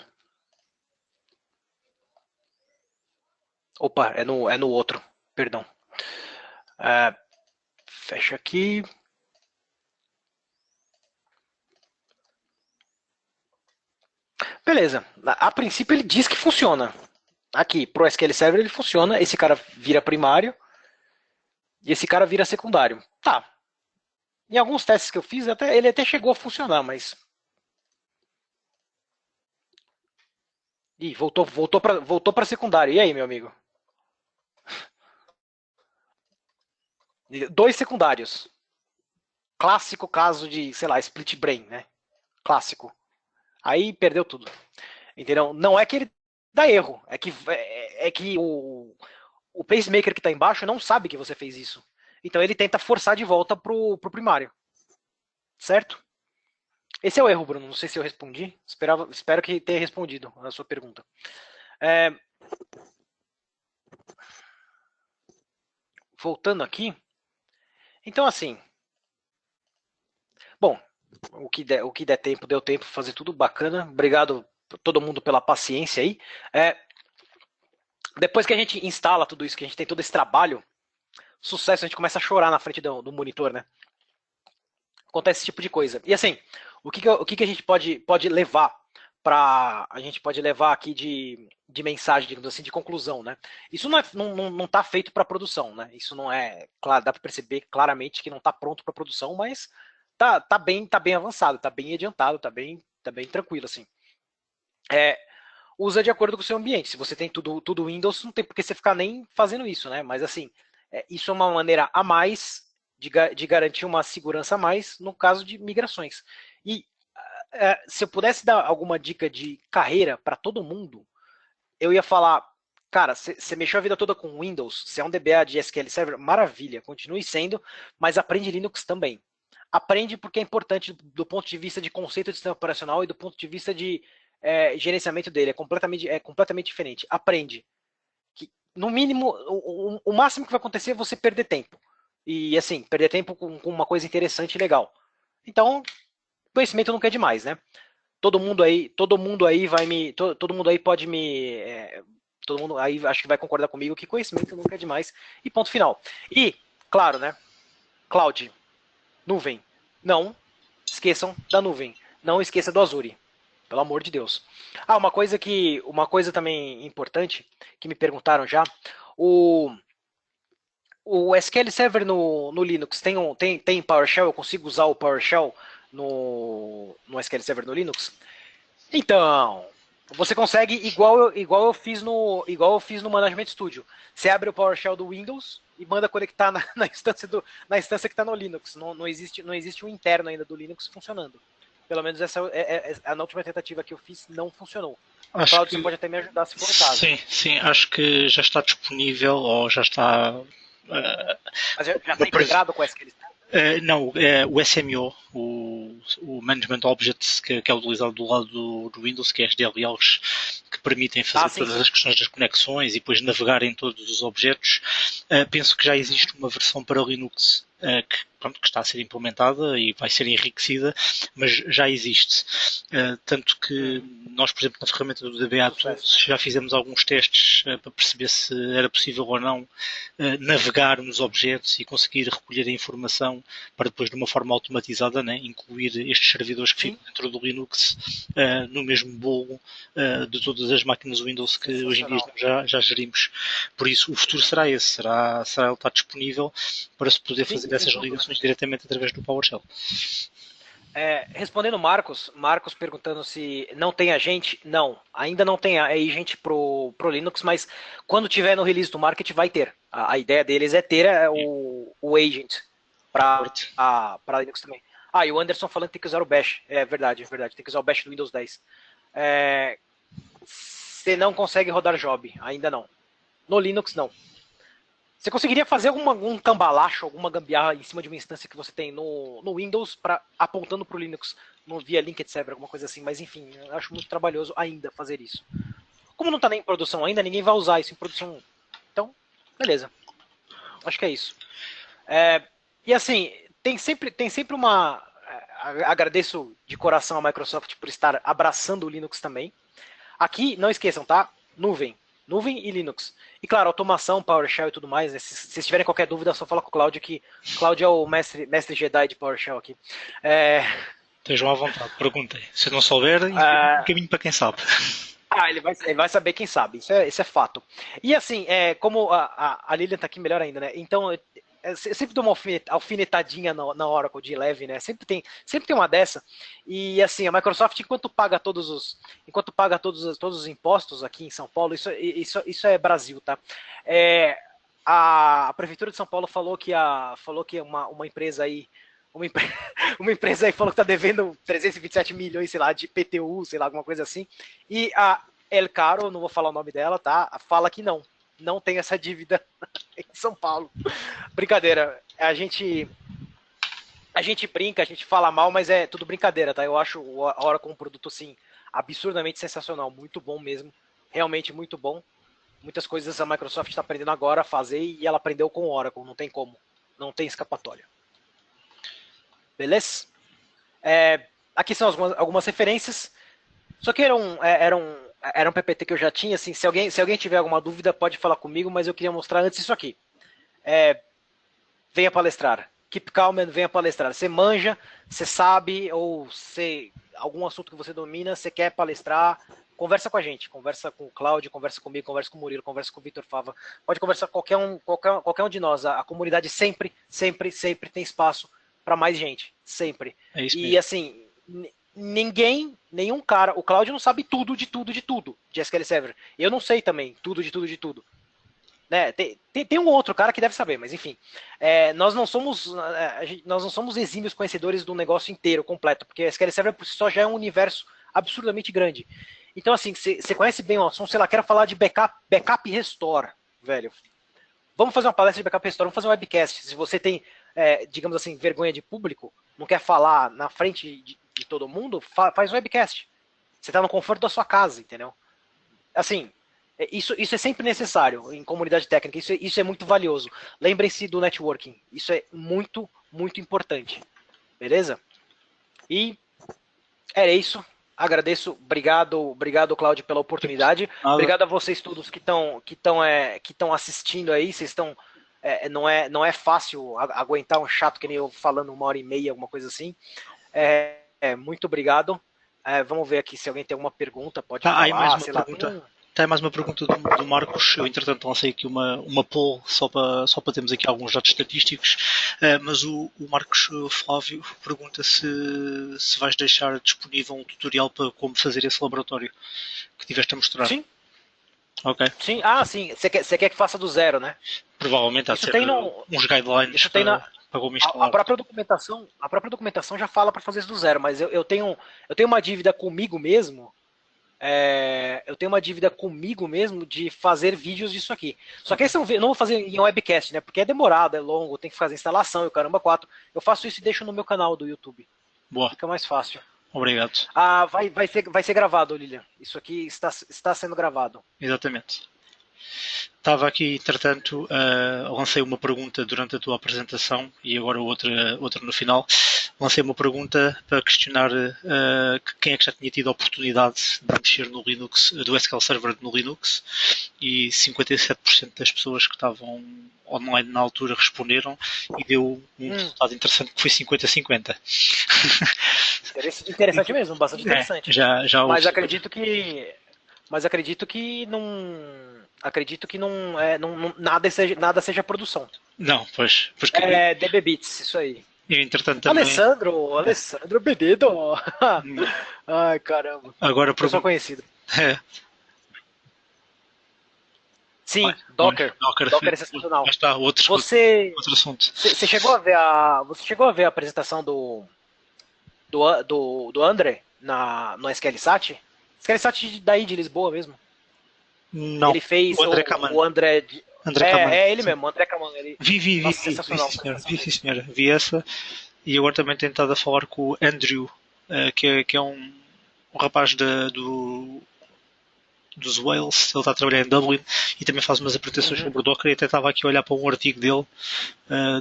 Opa, é no outro. Perdão. Fecha aqui. Beleza. A princípio ele diz que funciona. Aqui, pro SQL Server ele funciona. Esse cara vira primário. E esse cara vira secundário. Tá. Em alguns testes que eu fiz, ele até chegou a funcionar, mas... Ih, voltou para secundário. E aí, meu amigo? 2 secundários. Clássico caso de, sei lá, split brain, né? Clássico. Aí perdeu tudo. Entendeu? Não é que ele dá erro. É que o pacemaker que está embaixo não sabe que você fez isso. Então ele tenta forçar de volta pro primário. Certo? Esse é o erro, Bruno. Não sei se eu respondi. Espero que tenha respondido a sua pergunta. Voltando aqui. Então, assim. Bom, o que der tempo, deu tempo de fazer tudo bacana. Obrigado a todo mundo pela paciência aí. Depois que a gente instala tudo isso, que a gente tem todo esse trabalho, sucesso, a gente começa a chorar na frente do monitor, né? Acontece esse tipo de coisa. E assim, o que a gente pode levar a gente pode levar aqui de mensagem, digamos assim, de conclusão, né? Isso não tá feito para produção, né? Isso não é, claro, dá para perceber claramente que não está pronto para produção, mas tá bem avançado, tá bem adiantado, tá bem tranquilo, assim. Usa de acordo com o seu ambiente. Se você tem tudo Windows, não tem por que você ficar nem fazendo isso, né? Mas assim, isso é uma maneira a mais de garantir uma segurança a mais no caso de migrações. E se eu pudesse dar alguma dica de carreira para todo mundo, eu ia falar, cara, você mexeu a vida toda com Windows, você é um DBA de SQL Server, maravilha, continue sendo, mas aprende Linux também. Aprende porque é importante do ponto de vista de conceito de sistema operacional e do ponto de vista de gerenciamento dele, é completamente diferente. Aprende. Que, no mínimo, o máximo que vai acontecer é você perder tempo. E assim, perder tempo com uma coisa interessante e legal. Então, conhecimento nunca é demais, né? Todo mundo aí vai me, todo mundo aí pode me, todo mundo aí acho que vai concordar comigo que conhecimento nunca é demais e ponto final. E, claro, né? Cloud, nuvem, não esqueçam da nuvem, não esqueça do Azure, pelo amor de Deus. Uma coisa também importante que me perguntaram já, o SQL Server no Linux tem PowerShell? Eu consigo usar o PowerShell no SQL Server no Linux? Então, você consegue igual eu fiz no Management Studio. Você abre o PowerShell do Windows e manda conectar na instância que está no Linux. Não existe um interno ainda do Linux funcionando. Pelo menos essa na última tentativa que eu fiz não funcionou. Claudio, você pode até me ajudar se for o caso. Sim, acho que já está disponível ou já está. Mas já está integrado com o SQL? Não, o SMO, o Management Objects, que é utilizado do lado do Windows, que é as DLLs que permitem fazer todas as questões das conexões e depois navegar em todos os objetos. Penso que já existe uma versão para Linux que está a ser implementada e vai ser enriquecida, mas já existe. Tanto que nós, por exemplo, na ferramenta do DBA Tools, já fizemos alguns testes para perceber se era possível ou não navegar nos objetos e conseguir recolher a informação para depois, de uma forma automatizada, né, incluir estes servidores que ficam dentro do Linux no mesmo bolo de todas as máquinas Windows que hoje em dia já gerimos. Por isso, o futuro será esse, será ele estar disponível para se poder fazer essas ligações diretamente através do PowerShell. Respondendo Marcos perguntando se não tem agente, não, ainda não tem agente pro Linux, mas quando tiver no release do Market vai ter. A ideia deles é ter o agent para Linux também. E o Anderson falando que tem que usar o Bash, é verdade, tem que usar o Bash do Windows 10. Você não consegue rodar job, ainda não. No Linux não. Você conseguiria fazer algum cambalacho, alguma gambiarra em cima de uma instância que você tem no Windows apontando para o Linux via linked server, alguma coisa assim, mas enfim, eu acho muito trabalhoso ainda fazer isso. Como não está nem em produção ainda, ninguém vai usar isso em produção. Então, beleza. Acho que é isso. E assim, tem sempre uma... Agradeço de coração a Microsoft por estar abraçando o Linux também. Aqui, não esqueçam, tá? Nuvem e Linux. E claro, automação, PowerShell e tudo mais. Né? Se vocês tiverem qualquer dúvida, é só falar com o Cláudio, que o Cláudio é o mestre Jedi de PowerShell aqui. Estejam à vontade, perguntem. Se não souber, um caminho para quem sabe. Ele vai saber quem sabe, isso é fato. E assim, como a Lilian tá aqui melhor ainda, né? Então, eu sempre dou uma alfinetadinha na Oracle de leve, né? Sempre tem uma dessa. E assim, a Microsoft, enquanto paga todos os impostos aqui em São Paulo, isso é Brasil, tá? A Prefeitura de São Paulo falou que uma empresa aí uma empresa aí falou que tá devendo 327 milhões, sei lá, de PTU, sei lá, alguma coisa assim. E a El Caro, não vou falar o nome dela, tá? Fala que não tem essa dívida em São Paulo. Brincadeira. A gente brinca, a gente fala mal, mas é tudo brincadeira, tá? Eu acho a Oracle um produto, assim, absurdamente sensacional. Muito bom mesmo. Realmente muito bom. Muitas coisas a Microsoft está aprendendo agora a fazer e ela aprendeu com o Oracle. Não tem como. Não tem escapatória. Beleza? Aqui são algumas referências. Isso aqui era um PPT que eu já tinha. Assim, se alguém tiver alguma dúvida, pode falar comigo, mas eu queria mostrar antes isso aqui. Venha palestrar. keep calm and venha palestrar. Você manja, você sabe, ou algum assunto que você domina, você quer palestrar, conversa com a gente, conversa com o Cláudio, conversa comigo, conversa com o Murilo, conversa com o Vitor Fava, pode conversar com qualquer um de nós. A comunidade sempre tem espaço para mais gente, sempre. É isso e mesmo. assim, nenhum cara, o Cláudio não sabe tudo de SQL Server. Eu não sei também tudo de tudo. Né? Tem um outro cara que deve saber, mas enfim. Nós não somos exímios conhecedores do negócio inteiro, completo, porque SQL Server por si só já é um universo absurdamente grande. Então, assim, você conhece bem o assunto, sei lá, quero falar de backup restore, velho. Vamos fazer uma palestra de backup restore, vamos fazer um webcast. Se você tem, digamos assim, vergonha de público, não quer falar na frente de todo mundo, faz um webcast. Você está no conforto da sua casa, entendeu? Assim, isso é sempre necessário em comunidade técnica, isso é muito valioso. Lembrem-se do networking, isso é muito importante. Beleza? E era isso. Agradeço, obrigado Cláudio, pela oportunidade. Obrigado a vocês todos que estão assistindo aí. Vocês estão, não é fácil aguentar um chato que nem eu falando 1h30, alguma coisa assim. Muito obrigado. Vamos ver aqui se alguém tem alguma pergunta, pode falar. Aí mais uma pergunta. Tem mais uma pergunta do Marcos. Eu, entretanto, lancei aqui uma poll só para termos aqui alguns dados estatísticos. Mas o Marcos Flávio pergunta se vais deixar disponível um tutorial para como fazer esse laboratório que tiveste a mostrar. Sim. Ok. Sim. Sim. Você quer que faça do zero, né? Provavelmente há de ser uns guidelines isso tem para como instalar. A própria documentação já fala para fazer isso do zero, mas eu tenho uma dívida comigo mesmo. Eu tenho uma dívida comigo mesmo de fazer vídeos disso aqui. Só que esse eu não vou fazer em webcast, né? Porque é demorado, é longo, tem que fazer instalação e o caramba 4. Eu faço isso e deixo no meu canal do YouTube. Boa. Fica mais fácil. Obrigado. Vai ser gravado, Lilian. Isso aqui está sendo gravado. Exatamente. Estava aqui, entretanto, lancei uma pergunta durante a tua apresentação e agora outra no final. Lancei uma pergunta para questionar quem é que já tinha tido a oportunidade de mexer no Linux, do SQL Server no Linux, e 57% das pessoas que estavam online na altura responderam e deu um resultado interessante que foi 50-50. Interessante mesmo, bastante interessante. Mas acredito que não nada seja produção. Não, pois. DB Beats, isso aí. E, entretanto, também... Alessandro Benedo. Ai, caramba. Agora, eu sou conhecido. Sim, Docker é sensacional. Mas está, outro assunto. Você chegou a ver a apresentação do André no SQL Sat? SQL Sat daí de Lisboa mesmo. Não. Ele fez o André. Ele mesmo, André Kaman. Vi, sensacional. Vi, senhora. Vi essa. E agora também tenho estado a falar com o Andrew, que é um rapaz dos Wales. Ele está a trabalhar em Dublin e também faz umas apresentações sobre o Docker. E até estava aqui a olhar para um artigo dele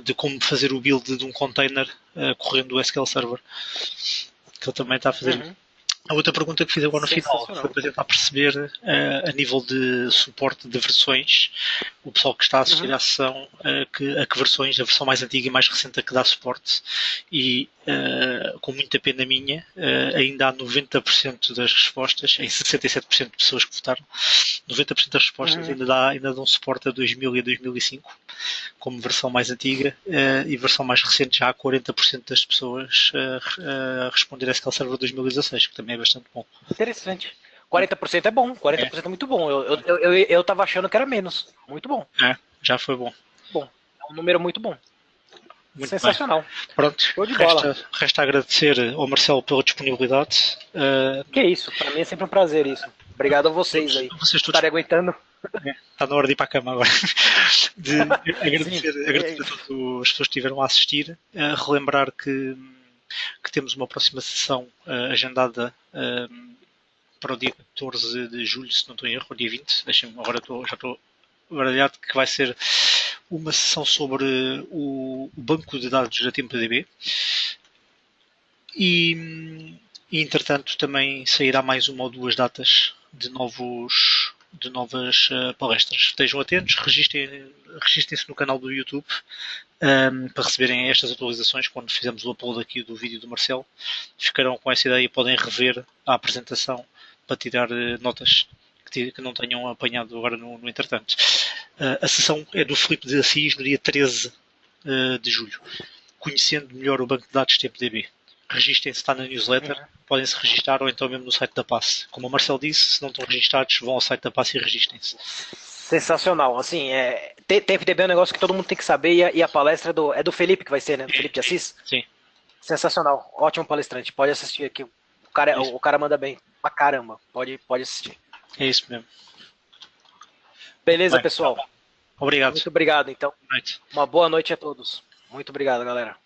de como fazer o build de um container correndo o SQL Server. Que ele também está a fazer. A outra pergunta que fiz agora no final foi para tentar perceber, a nível de suporte de versões, o pessoal que está a assistir à sessão, a que versões, a versão mais antiga e mais recente a que dá suporte. E, com muita pena minha, ainda há 90% das respostas, em 67% de pessoas que votaram, 90% das respostas ainda dão suporte a 2000 e a 2005, como versão mais antiga, e versão mais recente já há 40% das pessoas a responder a SQL Server 2016, que também é bastante bom. Interessante. 40% é bom, 40% é muito bom. Eu tava achando que era menos. Muito bom. Já foi bom. Bom, é um número muito bom. Muito sensacional. Bem. Pronto, resta agradecer ao Marcelo pela disponibilidade. Que isso, para mim é sempre um prazer isso. Obrigado a vocês aí. Vocês todos... estarem aguentando. Está na hora de ir para a cama agora. Agradecer a todas as pessoas que estiveram a assistir. Relembrar que temos uma próxima sessão agendada para o dia 14 de julho, se não estou em erro, o dia 20. Deixem-me, agora já estou baralhado, que vai ser uma sessão sobre o banco de dados da TempDB. E entretanto também sairá mais uma ou duas datas de novos de novas palestras. Estejam atentos, registrem-se no canal do YouTube para receberem estas atualizações quando fizermos o upload aqui do vídeo do Marcelo. Ficarão com essa ideia e podem rever a apresentação para tirar notas que não tenham apanhado agora no entretanto. A sessão é do Filipe de Assis no dia 13 de julho. Conhecendo melhor o banco de dados TPDB. Registrem-se, está na newsletter, podem-se registrar ou então mesmo no site da Passe. Como o Marcelo disse, se não estão registrados, vão ao site da Passe e registrem-se. Sensacional, assim, TFDB é um negócio que todo mundo tem que saber e a palestra é do Felipe que vai ser, né? Do Felipe de Assis? Sim. Sensacional, ótimo palestrante, pode assistir aqui, o cara manda bem pra caramba, pode assistir. É isso mesmo. Beleza, pessoal? Obrigado. Muito obrigado, então. Uma boa noite a todos. Muito obrigado, galera.